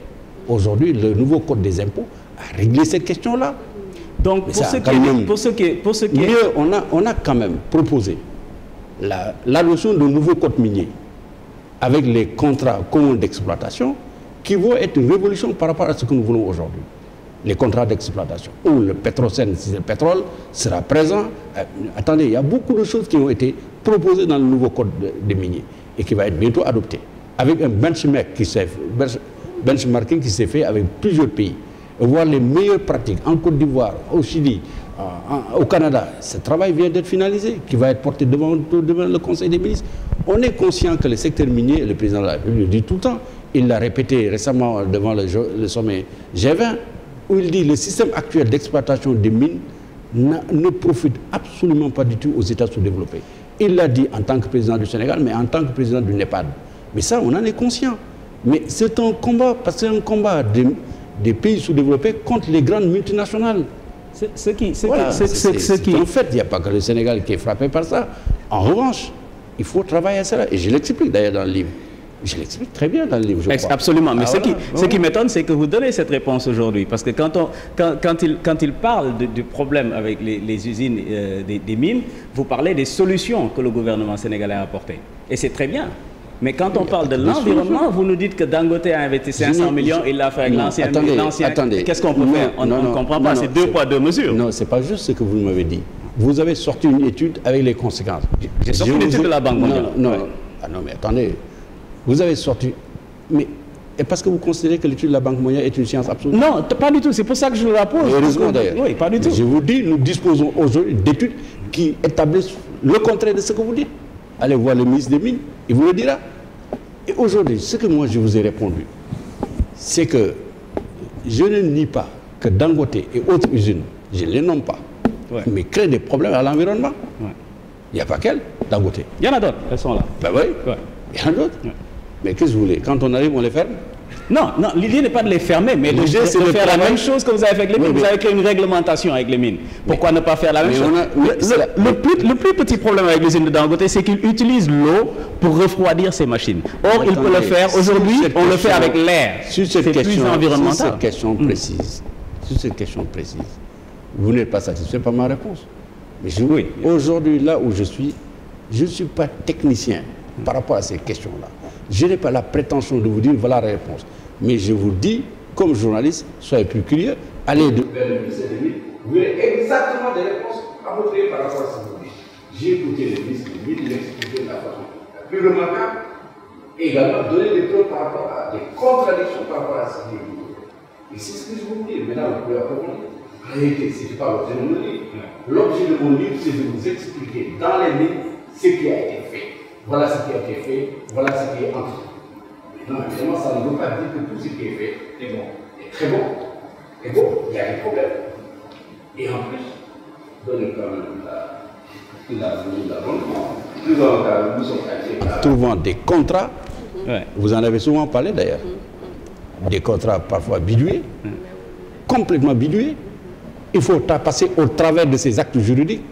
Aujourd'hui, le nouveau code des impôts a réglé cette question-là. Donc, pour ce qui est... Mieux, on a quand même proposé l'adoption d'un nouveau code minier avec les contrats communs d'exploitation qui vont être une révolution par rapport à ce que nous voulons aujourd'hui. Les contrats d'exploitation, où le pétrocène, si c'est le pétrole, sera présent. Attendez, il y a beaucoup de choses qui ont été proposées dans le nouveau code des miniers et qui va être bientôt adopté, avec un benchmarking qui s'est fait avec plusieurs pays, et voir les meilleures pratiques en Côte d'Ivoire, au Chili, au Canada. Ce travail vient d'être finalisé, qui va être porté devant le Conseil des ministres. On est conscient que le secteur minier, le président de la République le dit tout le temps, il l'a répété récemment devant le sommet G20, où il dit que le système actuel d'exploitation des mines ne profite absolument pas du tout aux États sous-développés. Il l'a dit en tant que président du Sénégal, mais en tant que président du NEPAD. Mais ça, on en est conscient. Mais c'est un combat, parce que c'est un combat des pays sous-développés contre les grandes multinationales. En fait, il n'y a pas que le Sénégal qui est frappé par ça. En revanche, il faut travailler à cela. Et je l'explique d'ailleurs dans le livre. Je l'explique très bien dans le livre, je crois. Absolument. Mais ce qui m'étonne, c'est que vous donnez cette réponse aujourd'hui. Parce que quand il parle du problème avec les usines des mines, vous parlez des solutions que le gouvernement sénégalais a apportées. Et c'est très bien. Mais quand on parle de l'environnement, vous nous dites que Dangote a investi 500 millions, il l'a fait avec l'ancien. Qu'est-ce qu'on peut faire? On ne comprend pas. C'est 2 poids 2 mesures. Non, ce n'est pas juste ce que vous m'avez dit. Vous avez sorti une étude avec les conséquences. J'ai sorti une étude de la Banque mondiale. Non, mais attendez. Vous avez sorti... Mais parce que vous considérez que l'étude de la Banque mondiale est une science absolue? Non, pas du tout. C'est pour ça que je le rappose. Heureusement d'ailleurs. Oui, pas du tout. Je vous dis, nous disposons aujourd'hui d'études qui établissent le contraire de ce que vous dites. Allez voir le ministre des Mines, il vous le dira. Et aujourd'hui, ce que moi je vous ai répondu, c'est que je ne nie pas que Dangote et autres usines, je ne les nomme pas, mais créent des problèmes à l'environnement. Il n'y a pas qu'elles, Dangote. Il y en a d'autres, elles sont là. Ben oui, il y en a d'autres. Mais qu'est-ce que vous voulez? Quand on arrive, on les ferme? Non, l'idée n'est pas de les fermer, mais de faire la même chose que vous avez fait avec les mines. Vous avez créé une réglementation avec les mines. Pourquoi ne pas faire la même chose? Le plus petit problème avec l'usine de Dangote, c'est qu'il utilise l'eau pour refroidir ses machines. Or, il peut le faire. Aujourd'hui, on le fait avec l'air. C'est plus environnemental. Sur cette question précise, vous n'êtes pas satisfait par ma réponse. Mais aujourd'hui, là où je ne suis pas technicien par rapport à ces questions-là. Je n'ai pas la prétention de vous dire voilà la réponse. Mais je vous dis, comme journaliste, soyez plus curieux, allez vers le ministère des Mines, vous verrez exactement des réponses appropriées par rapport à ce que vous dites. J'ai écouté le ministre des Mines, il expliqué de la façon la plus remarquable, et également donner des preuves par rapport à des contradictions par rapport à ce qu'il dit. Et c'est ce que je vous dis. Maintenant, vous pouvez approfondir. En réalité, ce n'est pas l'objet de mon livre. L'objet de mon livre, c'est de vous expliquer dans les mines ce qui a été fait. Voilà ce qui a été fait, voilà ce qui est en train. Non, évidemment, ça ne veut pas dire que tout ce qui est fait est bon, est très bon. Et bon, il y a des problèmes. Et en plus, donnez quand même trouvant des contrats, vous en avez souvent parlé d'ailleurs, des contrats parfois bidoués, complètement bidoués. Il faut passer au travers de ces actes juridiques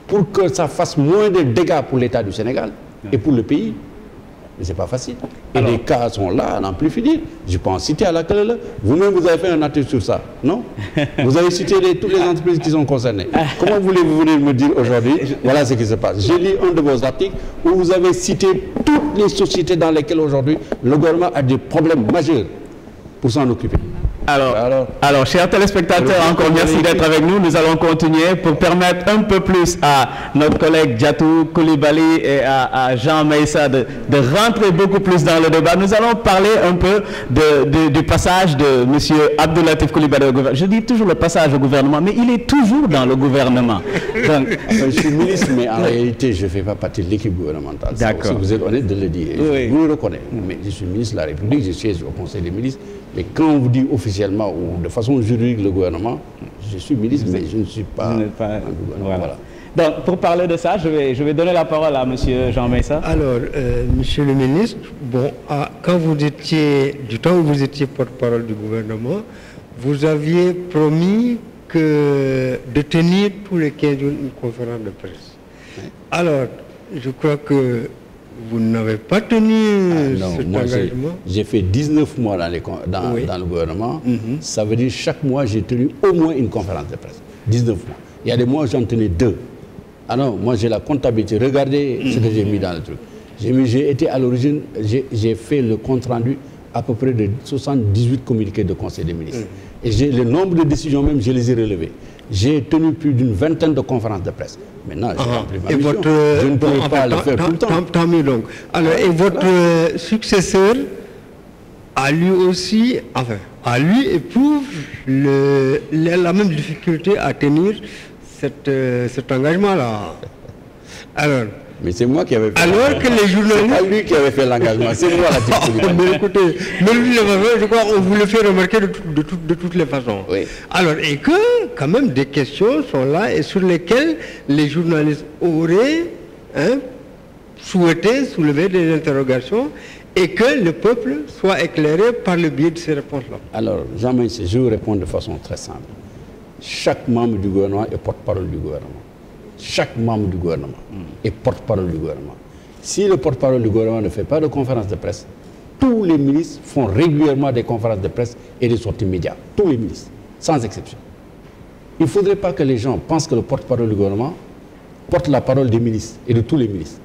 pour que ça fasse moins de dégâts pour l'État du Sénégal et pour le pays. Mais ce n'est pas facile. Et les cas sont là, à n'en plus finir. Je peux en citer à la clé. Vous-même, vous avez fait un article sur ça, non? Vous avez cité toutes les entreprises qui sont concernées. Comment voulez-vous venir me dire aujourd'hui, voilà ce qui se passe? J'ai lu un de vos articles où vous avez cité toutes les sociétés dans lesquelles aujourd'hui le gouvernement a des problèmes majeurs pour s'en occuper. Alors, chers téléspectateurs, encore merci d'être avec nous. Nous allons continuer pour permettre un peu plus à notre collègue Djatou Coulibaly et à Jean Meïssa de rentrer beaucoup plus dans le débat. Nous allons parler un peu du passage de M. Abdou Latif Coulibaly au gouvernement. Je dis toujours le passage au gouvernement, mais il est toujours dans le gouvernement. Donc, je suis ministre, mais en réalité, je ne fais pas partie de l'équipe gouvernementale. D'accord. Vous êtes honnête de le dire. Oui. Vous le reconnaissez. Mais je suis ministre de la République, je siège au Conseil des ministres. Mais quand on vous dit officiellement ou de façon juridique le gouvernement, je suis ministre, mais je ne suis pas un gouvernement. Voilà. Donc, pour parler de ça, je vais donner la parole à M. Jean Meïssa. Alors, Monsieur le ministre, bon, quand vous étiez, du temps où vous étiez porte-parole du gouvernement, vous aviez promis de tenir tous les 15 jours une conférence de presse. Oui. Alors, je crois que vous n'avez pas tenu cet engagement. J'ai fait 19 mois dans le gouvernement. Ça veut dire chaque mois, j'ai tenu au moins une conférence de presse. 19 mois. Il y a des mois où j'en tenais 2. Ah non, moi j'ai la comptabilité. Regardez ce que j'ai mis dans le truc. J'ai été à l'origine, j'ai fait le compte rendu à peu près de 78 communiqués de conseil des ministres. Et le nombre de décisions même, je les ai relevées. J'ai tenu plus d'une vingtaine de conférences de presse. Maintenant, j'ai rempli ma mission. Je ne pourrais pas le faire tout le temps. Tant mieux donc. Alors, et votre successeur a lui aussi, enfin, lui éprouve la même difficulté à tenir cet engagement-là. Alors, mais c'est moi qui avais fait alors que les journalistes... C'est pas lui qui avait fait l'engagement, c'est moi la difficulté. Mais écoutez, je crois qu'on vous le fait remarquer de toutes les façons. Oui. Alors, et que, quand même, des questions sont là et sur lesquelles les journalistes auraient souhaité soulever des interrogations et que le peuple soit éclairé par le biais de ces réponses-là. Alors, Jean-Meïssa, je vous réponds de façon très simple. Chaque membre du gouvernement est porte-parole du gouvernement. Chaque membre du gouvernement est porte-parole du gouvernement. Si le porte-parole du gouvernement ne fait pas de conférence de presse, tous les ministres font régulièrement des conférences de presse et des sorties médias. Tous les ministres, sans exception. Il ne faudrait pas que les gens pensent que le porte-parole du gouvernement porte la parole des ministres et de tous les ministres.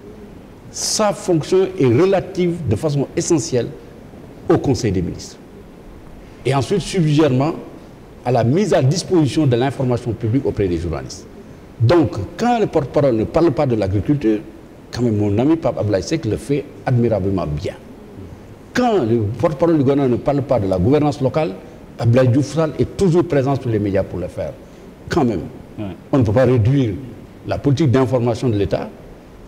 Sa fonction est relative de façon essentielle au Conseil des ministres. Et ensuite, subsidiairement, à la mise à disposition de l'information publique auprès des journalistes. Donc, quand le porte-parole ne parle pas de l'agriculture, quand même mon ami Pape Abdoulaye Seck le fait admirablement bien. Quand le porte-parole du gouvernement ne parle pas de la gouvernance locale, Abdoulaye Diouf Sarr est toujours présent sur les médias pour le faire. Quand même, on ne peut pas réduire la politique d'information de l'État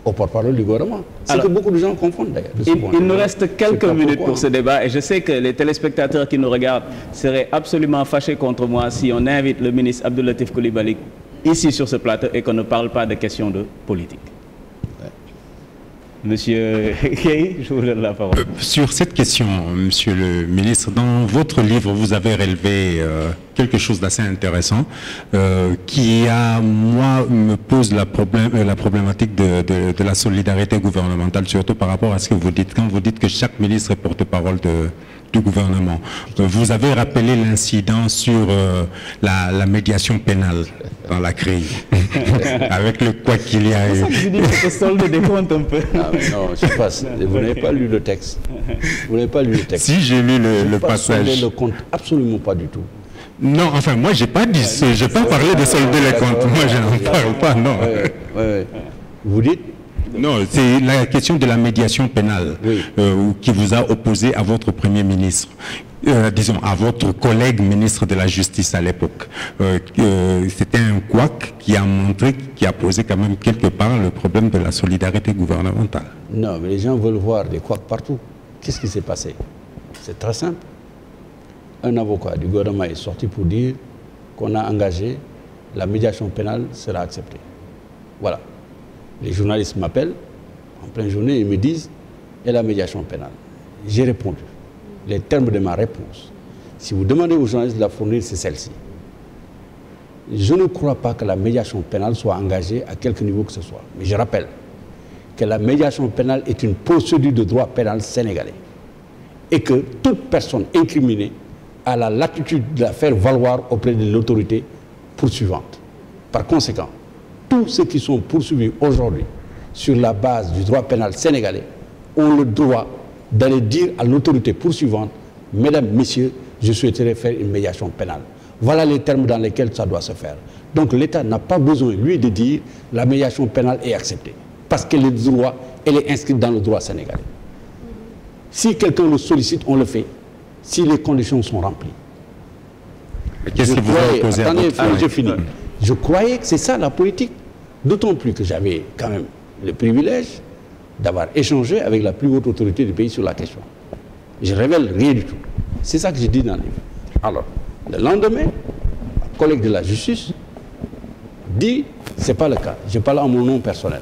au porte-parole du gouvernement. C'est que beaucoup de gens confondent d'ailleurs. Il nous reste quelques minutes pour ce débat et je sais que les téléspectateurs qui nous regardent seraient absolument fâchés contre moi si on invite le ministre Abdou Latif Coulibaly ici sur ce plateau et qu'on ne parle pas de questions de politique. Monsieur Gueye, je vous donne la parole. Sur cette question, monsieur le ministre, dans votre livre, vous avez relevé quelque chose d'assez intéressant qui, moi, me pose la problématique de la solidarité gouvernementale, surtout par rapport à ce que vous dites. Quand vous dites que chaque ministre est porte-parole du gouvernement, vous avez rappelé l'incident sur la médiation pénale dans la CREI, avec le quoi qu'il y a eu. Je dis que c'est solde des comptes un peu. Non, je passe. Vous n'avez pas lu le texte. Vous n'avez pas lu le texte. Si, j'ai lu le passage. Je ne le compte absolument pas du tout. Non, enfin, moi, j'ai pas dit, j'ai pas parlé de solder les comptes. Moi, je n'en parle pas, non. Vous dites? Non, c'est la question de la médiation pénale qui vous a opposé à votre Premier ministre. Disons, à votre collègue ministre de la Justice à l'époque. C'était un couac qui a montré, qui a posé quand même quelque part le problème de la solidarité gouvernementale. Non, mais les gens veulent voir des couacs partout. Qu'est-ce qui s'est passé? C'est très simple. Un avocat du gouvernement est sorti pour dire qu'on a engagé, la médiation pénale sera acceptée. Voilà. Les journalistes m'appellent en pleine journée et me disent, et la médiation pénale? J'ai répondu. Les termes de ma réponse, si vous demandez aux journalistes de la fournir, c'est celle-ci. Je ne crois pas que la médiation pénale soit engagée à quelque niveau que ce soit. Mais je rappelle que la médiation pénale est une procédure de droit pénal sénégalais et que toute personne incriminée a la latitude de la faire valoir auprès de l'autorité poursuivante. Par conséquent, tous ceux qui sont poursuivis aujourd'hui sur la base du droit pénal sénégalais ont le droit d'aller dire à l'autorité poursuivante, mesdames, messieurs, je souhaiterais faire une médiation pénale. Voilà les termes dans lesquels ça doit se faire. Donc l'État n'a pas besoin, lui, de dire la médiation pénale est acceptée. Parce qu'elle est inscrite dans le droit sénégalais. Si quelqu'un le sollicite, on le fait. Si les conditions sont remplies. Qu'est-ce que vous avez posé à votre... je finis. Je croyais que c'est ça la politique. D'autant plus que j'avais quand même le privilège d'avoir échangé avec la plus haute autorité du pays sur la question. Je ne révèle rien du tout. C'est ça que j'ai dit dans le livre. Alors, le lendemain, un collègue de la justice dit, ce n'est pas le cas. Je parle en mon nom personnel.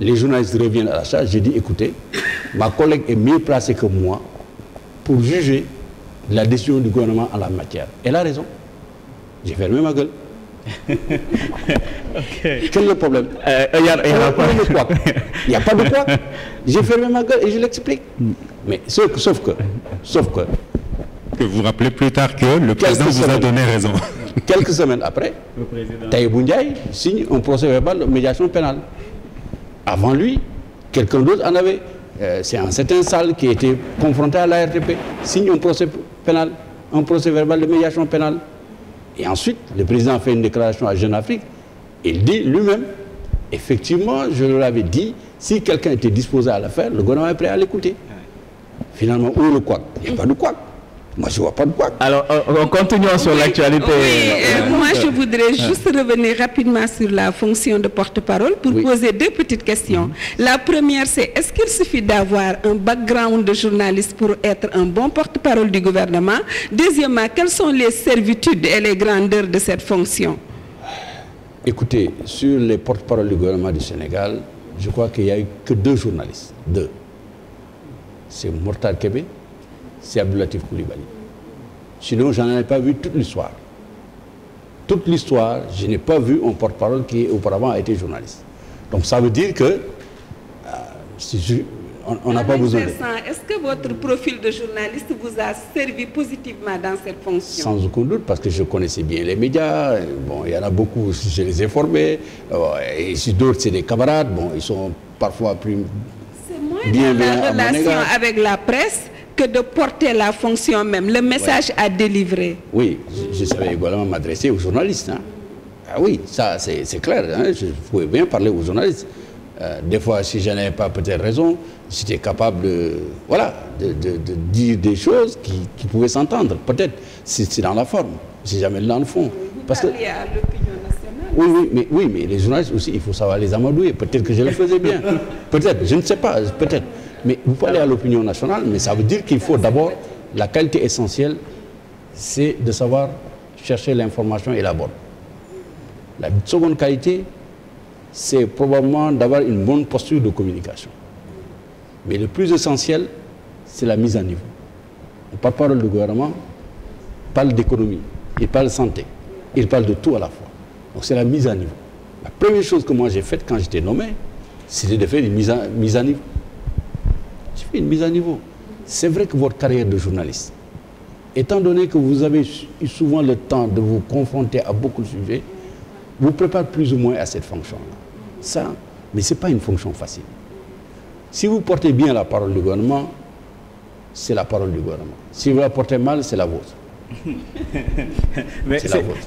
Les journalistes reviennent à la charge. J'ai dit, écoutez, ma collègue est mieux placée que moi pour juger la décision du gouvernement en la matière. Elle a raison. J'ai fermé ma gueule. Okay. Quel est le problème? Il n'y a pas de quoi. J'ai fermé ma gueule et je l'explique. Mais sauf que vous rappelez plus tard que le président vous a donné raison. Quelques semaines après, Tahibou Ndiaye signe un procès verbal de médiation pénale. Avant lui, quelqu'un d'autre en avait. C'est un certain Sall qui était confronté à la RTP, signe un procès pénal, un procès verbal de médiation pénale. Et ensuite, le président fait une déclaration à Jeune Afrique. Il dit lui-même, effectivement, je leur avais dit, si quelqu'un était disposé à le faire, le gouvernement est prêt à l'écouter. Finalement, où le couac? Il n'y a pas de couac. Moi, je ne vois pas de quoi. Alors, continuons sur l'actualité. Oui, moi, je voudrais juste revenir rapidement sur la fonction de porte-parole pour poser deux petites questions. La première, c'est est-ce qu'il suffit d'avoir un background de journaliste pour être un bon porte-parole du gouvernement? Deuxièmement, quelles sont les servitudes et les grandeurs de cette fonction? Écoutez, sur les porte-paroles du gouvernement du Sénégal, je crois qu'il n'y a eu que deux journalistes. Deux. C'est Mortar Kébé, c'est Abdoulatif Coulibaly. Sinon, je n'en ai pas vu toute l'histoire. Toute l'histoire, je n'ai pas vu un porte-parole qui auparavant a été journaliste. Donc ça veut dire que on n'a pas besoin de... Est-ce que votre profil de journaliste vous a servi positivement dans cette fonction? Sans aucun doute, parce que je connaissais bien les médias. Bon, il y en a beaucoup, je les ai formés. Et si d'autres, c'est des camarades. Bon, ils sont parfois plus... C'est moins dans la relation avec la presse que de porter la fonction même, le message à délivrer. Oui, je savais également m'adresser aux journalistes. Hein. Ah oui, ça c'est clair. Hein. Je pouvais bien parler aux journalistes. Des fois, si je n'avais pas peut-être raison, j'étais capable de dire des choses qui pouvaient s'entendre. Peut-être, c'est dans la forme, c'est jamais dans le fond. Parce que, à l'opinion nationale. Oui, mais les journalistes aussi, il faut savoir les amadouer. Peut-être que je le faisais bien. Peut-être, je ne sais pas, peut-être. Mais vous parlez à l'opinion nationale, mais ça veut dire qu'il faut d'abord, la qualité essentielle, c'est de savoir chercher l'information et la bonne. La seconde qualité, c'est probablement d'avoir une bonne posture de communication. Mais le plus essentiel, c'est la mise à niveau. On ne parle pas du gouvernement, il parle d'économie, il parle de santé, il parle de tout à la fois. Donc c'est la mise à niveau. La première chose que moi j'ai faite quand j'étais nommé, c'était de faire une mise à niveau. J'ai fait une mise à niveau. C'est vrai que votre carrière de journaliste, étant donné que vous avez eu souvent le temps de vous confronter à beaucoup de sujets, vous préparez plus ou moins à cette fonction-là. Ça, mais ce n'est pas une fonction facile. Si vous portez bien la parole du gouvernement, c'est la parole du gouvernement. Si vous la portez mal, c'est la vôtre.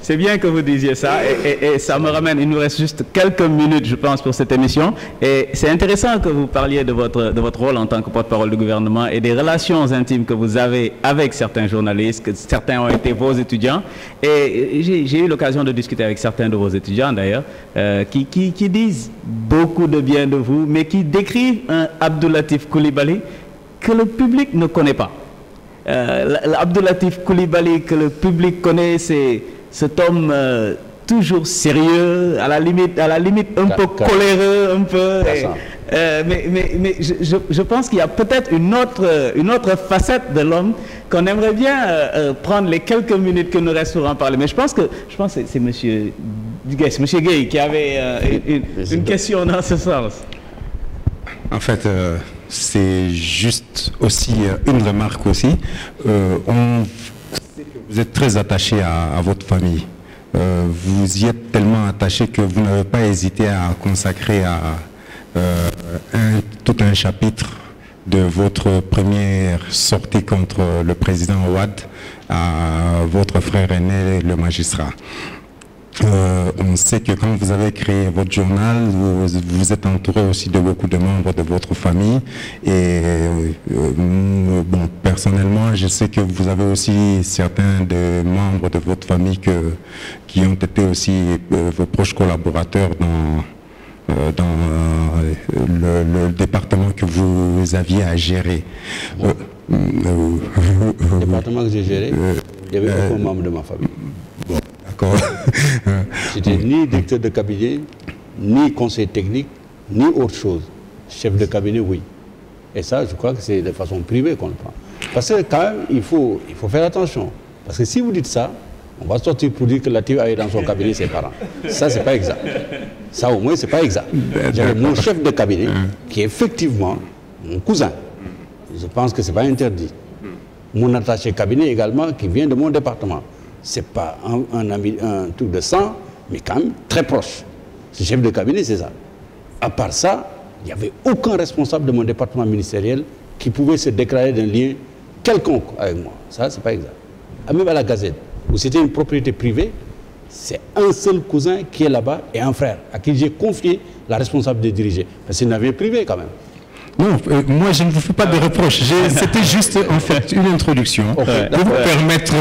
C'est bien que vous disiez ça et ça me ramène, il nous reste juste quelques minutes je pense pour cette émission et c'est intéressant que vous parliez de votre rôle en tant que porte-parole du gouvernement et des relations intimes que vous avez avec certains journalistes, que certains ont été vos étudiants et j'ai eu l'occasion de discuter avec certains de vos étudiants d'ailleurs qui disent beaucoup de bien de vous mais qui décrivent un Abdoulatif Coulibaly que le public ne connaît pas. Abdou Latif Coulibaly que le public connaît, c'est cet homme toujours sérieux, à la limite un peu coléreux, un peu. Mais je pense qu'il y a peut-être une autre facette de l'homme qu'on aimerait bien prendre les quelques minutes que nous resterons à parler. Mais je pense que c'est Monsieur Gueye qui avait une question dans ce sens. En fait, c'est juste aussi une remarque aussi. On sait que vous êtes très attaché à votre famille. Vous y êtes tellement attaché que vous n'avez pas hésité à consacrer tout un chapitre de votre première sortie contre le président Wade à votre frère aîné, le magistrat. On sait que quand vous avez créé votre journal, vous êtes entouré aussi de beaucoup de membres de votre famille. Et bon, personnellement, je sais que vous avez aussi certains des membres de votre famille qui ont été aussi vos proches collaborateurs dans le département que vous aviez à gérer. Le département que j'ai géré, il n'y avait aucun membre de ma famille. Bon, d'accord. C'était ni directeur de cabinet, ni conseiller technique, ni autre chose. Chef de cabinet, oui. Et ça, je crois que c'est de façon privée qu'on le prend. Parce que quand même, il faut faire attention. Parce que si vous dites ça, on va sortir pour dire que Latif avait dans son cabinet ses parents. Ça, c'est pas exact. Ça, au moins, c'est pas exact. J'avais mon chef de cabinet, qui est effectivement mon cousin. Je pense que c'est pas interdit. Mon attaché cabinet également, qui vient de mon département. C'est pas un truc de sang, mais quand même très proche. Ce chef de cabinet, c'est ça. À part ça, il n'y avait aucun responsable de mon département ministériel qui pouvait se déclarer d'un lien quelconque avec moi. Ça, c'est pas exact. Même à la Gazette, où c'était une propriété privée, c'est un seul cousin qui est là-bas et un frère à qui j'ai confié la responsabilité de diriger. Parce que c'est une affaire privée quand même. Non, moi je ne vous fais pas de reproches. C'était juste en fait une introduction pour vous permettre.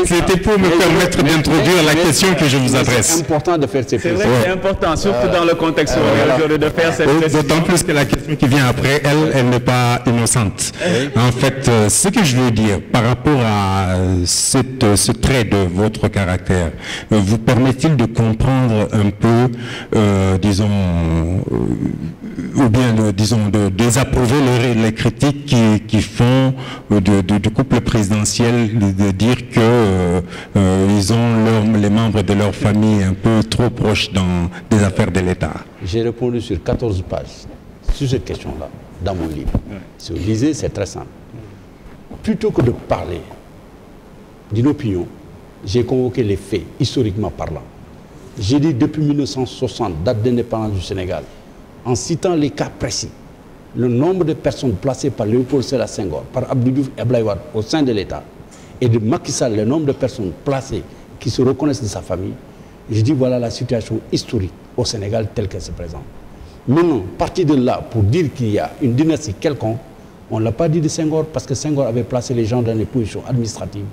C'était pour me permettre d'introduire la question que je vous adresse. C'est important de faire ces précisions. C'est vrai que c'est important, surtout dans le contexte aujourd'hui, de faire cette précision. D'autant plus que la question qui vient après, elle n'est pas innocente. En fait, ce que je veux dire par rapport à ce trait de votre caractère, vous permet-il de comprendre un peu, disons, ou bien, disons, de désapprouver les critiques qui font du couple présidentiel, de dire que ils ont les membres de leur famille un peu trop proches dans des affaires de l'État? J'ai répondu sur 14 pages sur cette question-là, dans mon livre. Si vous lisez, c'est très simple. Plutôt que de parler d'une opinion, j'ai convoqué les faits, historiquement parlant. J'ai dit depuis 1960, date d'indépendance du Sénégal, en citant les cas précis, le nombre de personnes placées par Léopold Sédar Senghor, par Abdou Diouf et Abdoulaye Wade au sein de l'État, et de Macky Sall, le nombre de personnes placées qui se reconnaissent de sa famille, je dis voilà la situation historique au Sénégal telle qu'elle se présente. Maintenant, partir de là pour dire qu'il y a une dynastie quelconque, on ne l'a pas dit de Senghor parce que Senghor avait placé les gens dans des positions administratives.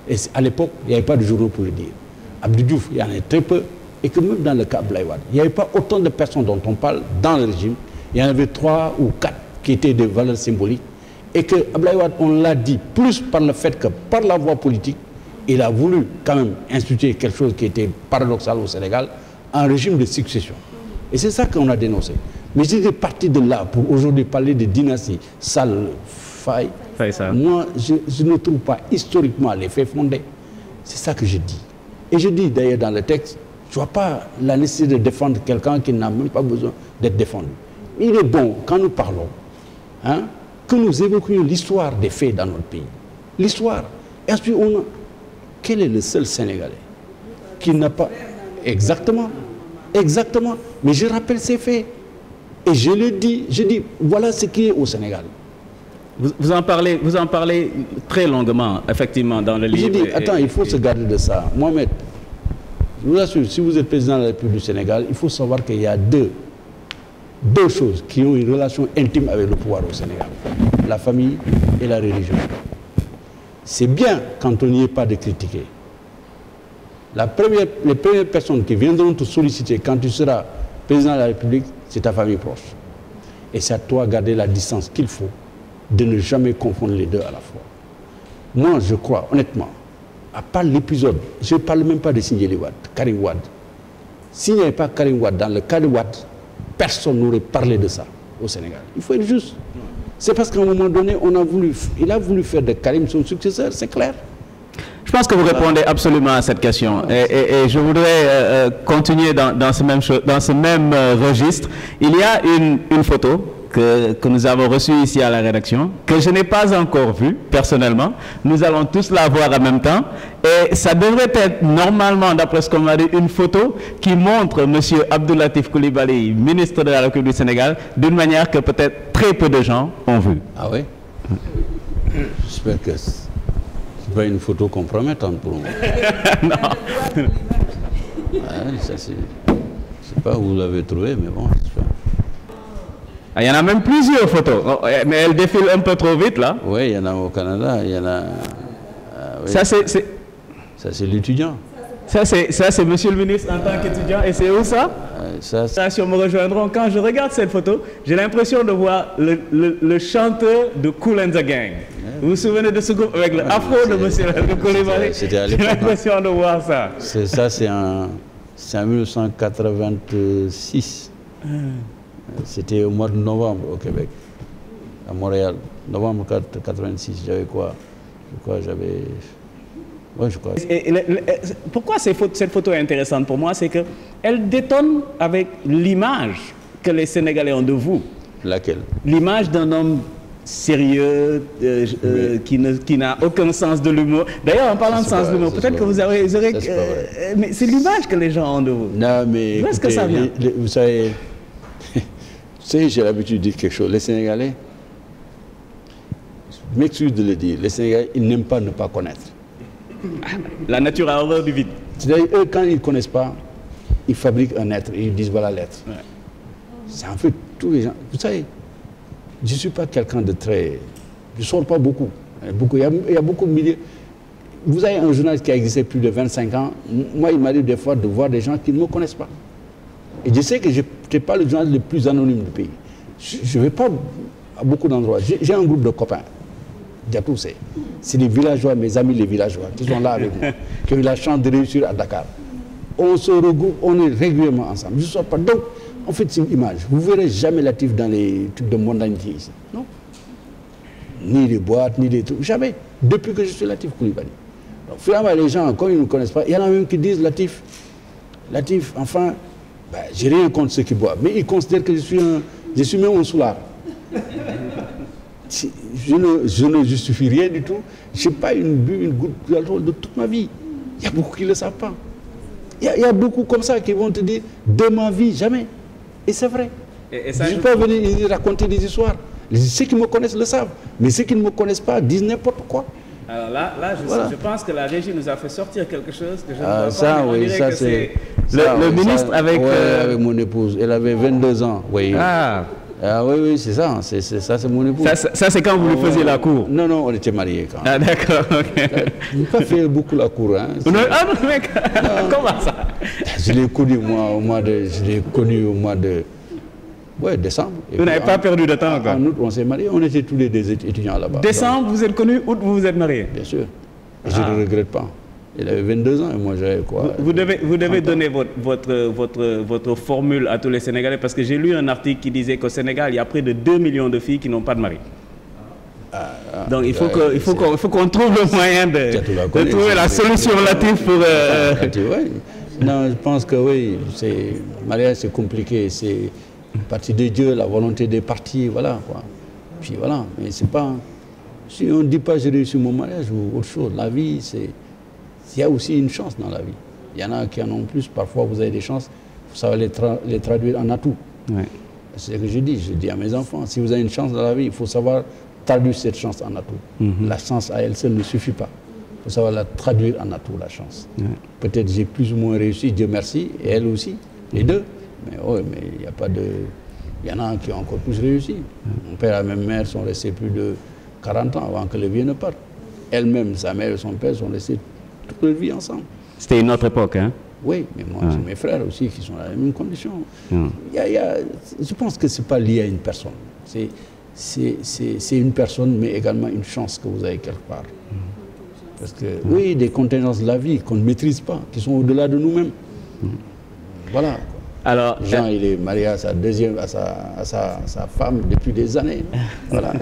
Et à l'époque, il n'y avait pas de journaux pour le dire. Abdou Diouf, il y en a très peu. Et que même dans le cas Abdoulaye Wade, il n'y avait pas autant de personnes dont on parle dans le régime. Il y en avait 3 ou 4 qui étaient des valeurs symboliques. Et que Abdoulaye Wade, on l'a dit plus par le fait que par la voie politique, il a voulu quand même instituer quelque chose qui était paradoxal au Sénégal, un régime de succession. Et c'est ça qu'on a dénoncé. Mais j'étais parti de là pour aujourd'hui parler de dynastie Sall, Faye. Moi, je ne trouve pas historiquement les faits fondés. C'est ça que je dis. Et je dis d'ailleurs dans le texte, je ne vois pas la nécessité de défendre quelqu'un qui n'a même pas besoin d'être défendu. Il est bon, quand nous parlons, que nous évoquions l'histoire des faits dans notre pays. L'histoire. Et ensuite, quel est le seul Sénégalais qui n'a pas... Exactement. Exactement. Mais je rappelle ces faits. Et je le dis, je dis, voilà ce qui est au Sénégal. Vous en parlez très longuement, effectivement, dans le livre. Je dis, attends, il faut se garder de ça. Mohamed, je vous assure, si vous êtes président de la République du Sénégal, il faut savoir qu'il y a deux choses qui ont une relation intime avec le pouvoir au Sénégal. La famille et la religion. C'est bien quand on n'y est pas de critiquer. Les premières personnes qui viendront te solliciter quand tu seras président de la République, c'est ta famille proche. Et c'est à toi de garder la distance qu'il faut, de ne jamais confondre les deux à la fois. Moi, je crois, honnêtement, à part l'épisode, je ne parle même pas de Sindiély Wade, Karim Wade. S'il n'y avait pas Karim Wade, dans le cas de Wade, personne n'aurait parlé de ça au Sénégal. Il faut être juste. C'est parce qu'à un moment donné, il a voulu faire de Karim son successeur, c'est clair. Je pense que vous répondez absolument à cette question. Et je voudrais continuer dans ce même registre. Il y a une photo que nous avons reçue ici à la rédaction, que je n'ai pas encore vue personnellement. Nous allons tous la voir en même temps. Et ça devrait être normalement, d'après ce qu'on m'a dit, une photo qui montre M. Abdou Latif Coulibaly, ministre de la République du Sénégal, d'une manière que peut-être très peu de gens ont vue. Ah oui? J'espère que ce n'est pas une photo compromettante pour moi. Non. Ça, je ne sais pas où vous l'avez trouvé, mais bon, j'espère. Il y en a même plusieurs photos, mais elles défilent un peu trop vite là. Oui, il y en a au Canada, il y en a... oui. Ça c'est l'étudiant. Ça c'est monsieur le ministre en tant qu'étudiant. Et c'est où ça? Ça, si on me rejoindront, quand je regarde cette photo, j'ai l'impression de voir le chanteur de Kool and the Gang. Vous vous souvenez de ce groupe avec le afro de monsieur Coulibaly? J'ai l'impression de voir ça. Ça, c'est en 1986. C'était au mois de novembre au Québec, à Montréal. Novembre 86, j'avais quoi? J'avais... Ouais, je crois. Pourquoi cette photo est intéressante pour moi? C'est qu'elle détonne avec l'image que les Sénégalais ont de vous. Laquelle? L'image d'un homme sérieux, qui n'a aucun sens de l'humour. D'ailleurs, en parlant de sens de l'humour, peut-être que vous aurez... mais c'est l'image que les gens ont de vous. Non, mais... Où est-ce que ça vient? Vous savez... j'ai l'habitude de dire quelque chose. Les Sénégalais, je m'excuse de le dire, les Sénégalais, ils n'aiment pas ne pas connaître. La nature a horreur du vide. C'est-à-dire, eux, quand ils ne connaissent pas, ils fabriquent un être et ils disent voilà l'être. Ouais. C'est en fait tous les gens. Vous savez, je ne suis pas quelqu'un de très... Je ne sors pas beaucoup. Il y a beaucoup de milliers. Vous avez un journaliste qui a existé plus de 25 ans. Moi, il m'arrive des fois de voir des gens qui ne me connaissent pas. Et je sais que je n'ai pas le journaliste le plus anonyme du pays. Je ne vais pas à beaucoup d'endroits. J'ai un groupe de copains. Diatou, c'est les villageois, mes amis les villageois, qui sont là avec moi, qui ont eu la chance de réussir à Dakar. On se regroupe, on est régulièrement ensemble. Je ne sors pas. Donc, en fait, c'est une image. Vous ne verrez jamais Latif dans les trucs de mondanité ici. Non. Ni les boîtes, ni les trucs. Jamais. Depuis que je suis Latif Coulibaly. Donc, finalement, les gens, quand ils ne me connaissent pas, il y en a même qui disent Latif, enfin, ben, j'ai rien contre ceux qui boivent. Mais ils considèrent que je suis même un soulard. Je ne justifie rien du tout. Je n'ai pas bu une goutte d'alcool de toute ma vie. Il y a beaucoup qui ne le savent pas. Il y a beaucoup comme ça qui vont te dire de ma vie, jamais. Et c'est vrai. Et ça, je ne vais pas venir raconter des histoires. Ceux qui me connaissent le savent. Mais ceux qui ne me connaissent pas disent n'importe quoi. Alors là je pense que la régie nous a fait sortir quelque chose que je ne vois ça, pas. Oui, ça c'est... Le ministre avec... Oui, avec mon épouse. Elle avait 22 ans. Oui. Oui, c'est ça. Ça, c'est mon épouse. Ça c'est quand vous lui faisiez la cour? Non, on était mariés quand même. Ah, d'accord, ok. Je n'ai pas fait beaucoup la cour. Hein. Comment ça? Je l'ai connu au mois de... Oui, décembre. Vous n'avez pas perdu de temps encore? En août, on s'est mariés. On était tous les deux étudiants là-bas. Décembre, vous êtes connus, août, vous vous êtes mariés? Bien sûr. Et je ne le regrette pas. Il avait 22 ans et moi j'avais quoi? Vous devez donner votre formule à tous les Sénégalais, parce que j'ai lu un article qui disait qu'au Sénégal, il y a près de 2 millions de filles qui n'ont pas de mari. Donc il faut qu'on trouve le moyen de trouver la solution relative pour... Non, je pense que oui, le mariage c'est compliqué, c'est partie de Dieu, la volonté des partis, voilà quoi. Puis voilà, mais c'est pas... Si on ne dit pas j'ai réussi mon mariage ou autre chose, la vie c'est... Il y a aussi une chance dans la vie. Il y en a qui en ont plus. Parfois, vous avez des chances. Il faut savoir les traduire en atout. Ouais. C'est ce que je dis à mes enfants. Si vous avez une chance dans la vie, il faut savoir traduire cette chance en atout. La chance à elle seule ne suffit pas. Il faut savoir la traduire en atout, la chance. Ouais. Peut-être j'ai plus ou moins réussi, Dieu merci, et elle aussi, les deux. Mais il n'y a pas de... Il y en a qui ont encore plus réussi. Mon père et ma mère sont restés plus de 40 ans avant que le vieux ne parte. Elle-même, sa mère et son père sont restés toute leur vie ensemble. C'était une autre époque, hein? Oui, mais moi, j'ai mes frères aussi qui sont dans la même condition. Je pense que ce n'est pas lié à une personne. C'est une personne, mais également une chance que vous avez quelque part. Parce que, oui, des contingences de la vie qu'on ne maîtrise pas, qui sont au-delà de nous-mêmes. Voilà. Alors, Jean, il est marié à sa sa femme depuis des années. Voilà.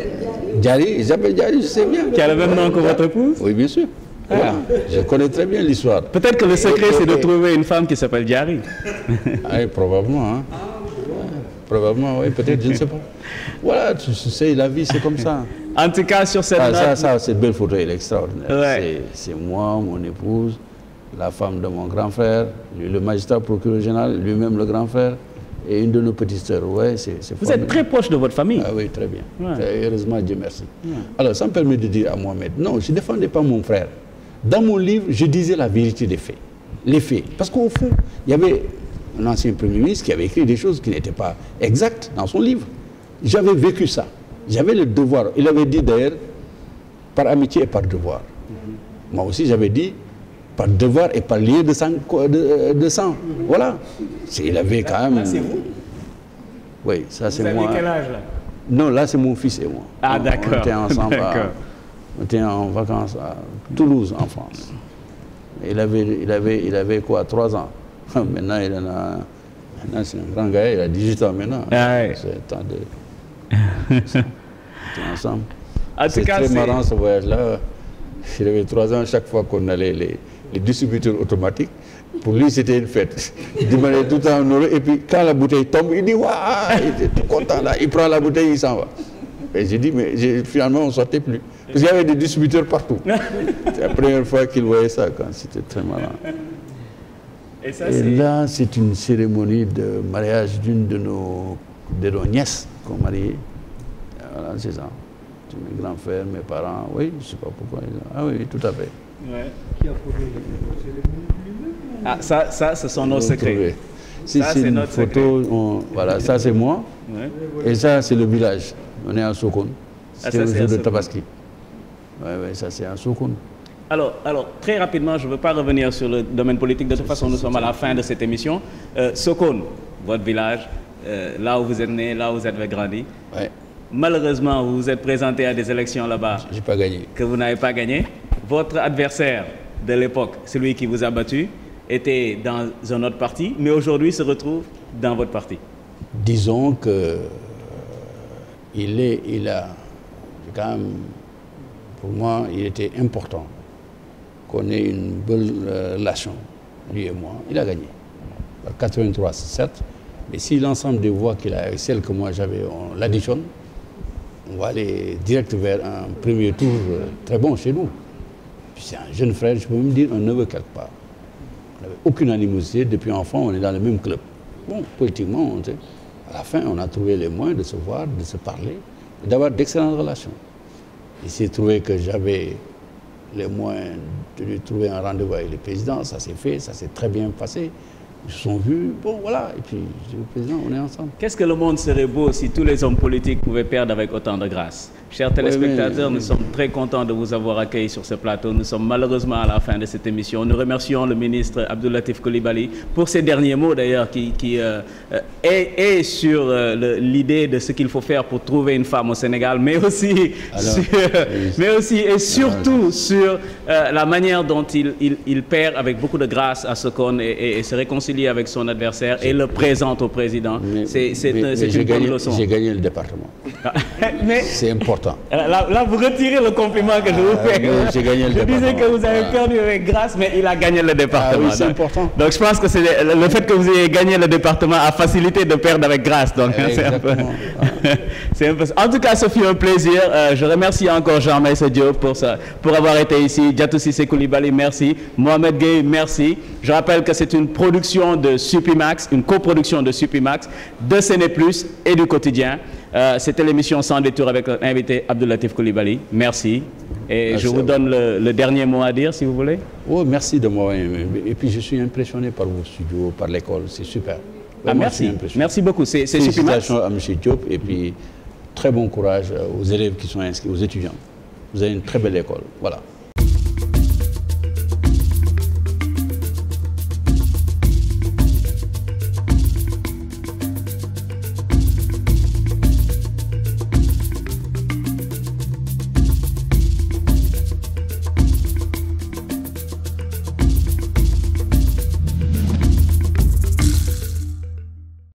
Diary, j'appelle Diary, je sais bien. Qui a le même nom que votre épouse? Oui, bien sûr. Voilà. Je connais très bien l'histoire. Peut-être que le secret, c'est de trouver une femme qui s'appelle Diary. Oui, probablement. Hein. Probablement, oui, peut-être, je ne sais pas. Voilà, tu sais, la vie, c'est comme ça. En tout cas, sur cette note... Cette belle photo, elle est extraordinaire. Ouais. C'est moi, mon épouse, la femme de mon grand frère, lui, le magistrat procureur général, lui-même le grand frère, et une de nos petites sœurs. Ouais, Vous êtes très proche de votre famille. Ah oui, très bien. Ouais. Heureusement, Dieu merci. Ouais. Alors, ça me permet de dire à Mohamed, non, je ne défendais pas mon frère. Dans mon livre, je disais la vérité des faits. Les faits. Parce qu'au fond, il y avait un ancien Premier ministre qui avait écrit des choses qui n'étaient pas exactes dans son livre. J'avais vécu ça. J'avais le devoir. Il avait dit d'ailleurs, par amitié et par devoir. Moi aussi, j'avais dit, par devoir et par lien de sang. Voilà. Il avait quand même... Là, c'est vous? Oui, ça c'est moi. Vous avez quel âge là? Non, là c'est mon fils et moi. Ah d'accord. On était ensemble, on était en vacances à Toulouse, en France. Il avait quoi, 3 ans. Maintenant, maintenant c'est un grand gars, il a 18 ans maintenant. Ah, ouais. C'est le temps de... On était ensemble. C'est très marrant ce voyage-là. Il avait 3 ans, chaque fois qu'on allait les distributeurs automatiques, pour lui c'était une fête. Il demandait tout le temps un euro, et puis quand la bouteille tombe, il dit waouh, il était tout content là, il prend la bouteille, il s'en va. Et j'ai dit, mais finalement on ne sortait plus. Parce qu'il y avait des distributeurs partout. C'est la première fois qu'il voyait ça, c'était très marrant. Et là, c'est une cérémonie de mariage d'une de nos nièces qu'on mariait. Voilà, c'est ça. Mes grands frères, mes parents, oui, je ne sais pas pourquoi. Ah oui, tout à fait. Ouais. Qui a posé les cérémonies? Ah, ça, ce sont nos secrets. Si c'est une photo, voilà, ça c'est moi. Ouais. Et ça, c'est le village. On est à Sokone. C'était le jour de Tabaski. Oui, ça c'est à Sokone. Alors, très rapidement, je ne veux pas revenir sur le domaine politique. De toute façon, nous sommes à la fin de cette émission. Sokone, votre village, là où vous êtes né, là où vous avez grandi. Ouais. Malheureusement, vous vous êtes présenté à des élections là-bas. J'ai pas gagné. Que vous n'avez pas gagné. Votre adversaire de l'époque, celui qui vous a battu, était dans un autre parti, mais aujourd'hui se retrouve dans votre parti. Disons que il a quand même, pour moi, il était important qu'on ait une bonne relation, lui et moi. Il a gagné. Par 83, c'est certes, mais si l'ensemble des voix qu'il a, celles que moi j'avais, on l'additionne, on va aller direct vers un premier tour très bon chez nous. Puis c'est un jeune frère, je peux même dire un neveu quelque part. On n'avait aucune animosité, depuis enfant, on est dans le même club. Bon, politiquement, à la fin, on a trouvé les moyens de se voir, de se parler, et d'avoir d'excellentes relations. Il s'est trouvé que j'avais les moyens de lui trouver un rendez-vous avec le président, ça s'est fait, ça s'est très bien passé. Ils se sont vus, bon voilà, et puis je dis au président, on est ensemble. Qu'est-ce que le monde serait beau si tous les hommes politiques pouvaient perdre avec autant de grâce? Chers téléspectateurs, nous sommes très contents de vous avoir accueillis sur ce plateau. Nous sommes malheureusement à la fin de cette émission. Nous remercions le ministre Abdou Latif Coulibaly pour ses derniers mots d'ailleurs qui est sur l'idée de ce qu'il faut faire pour trouver une femme au Sénégal, mais aussi, et surtout sur la manière dont il perd avec beaucoup de grâce à Sokone et se réconcilie avec son adversaire et le présente au président. C'est une bonne leçon. J'ai gagné le département. C'est important. Là, vous retirez le compliment que je vous fais. J'ai gagné le département. Je disais que vous avez perdu avec grâce, mais il a gagné le département. Oui, c'est important. Donc je pense que c'est le fait que vous ayez gagné le département a facilité de perdre avec grâce. Donc c'est un peu... En tout cas, ce fut un plaisir. Je remercie encore Jean-Maïssa Diop pour avoir été ici. Diatou Cissé Coulibaly, merci. Mohamed Gueye, merci. Je rappelle que c'est une production de Supimax, une coproduction de Supimax, de Séné Plus et du Quotidien. C'était l'émission Sans détour avec l'invité Abdou Latif Coulibaly. Merci. Et merci, je vous donne le dernier mot à dire, si vous voulez. Oh, merci de moi. Et puis, je suis impressionné par vos studios, par l'école. C'est super. Vraiment, merci. Merci beaucoup. C'est Supimax. Félicitations à M. Diop. Et puis, très bon courage aux élèves qui sont inscrits, aux étudiants. Vous avez une très belle école. Voilà.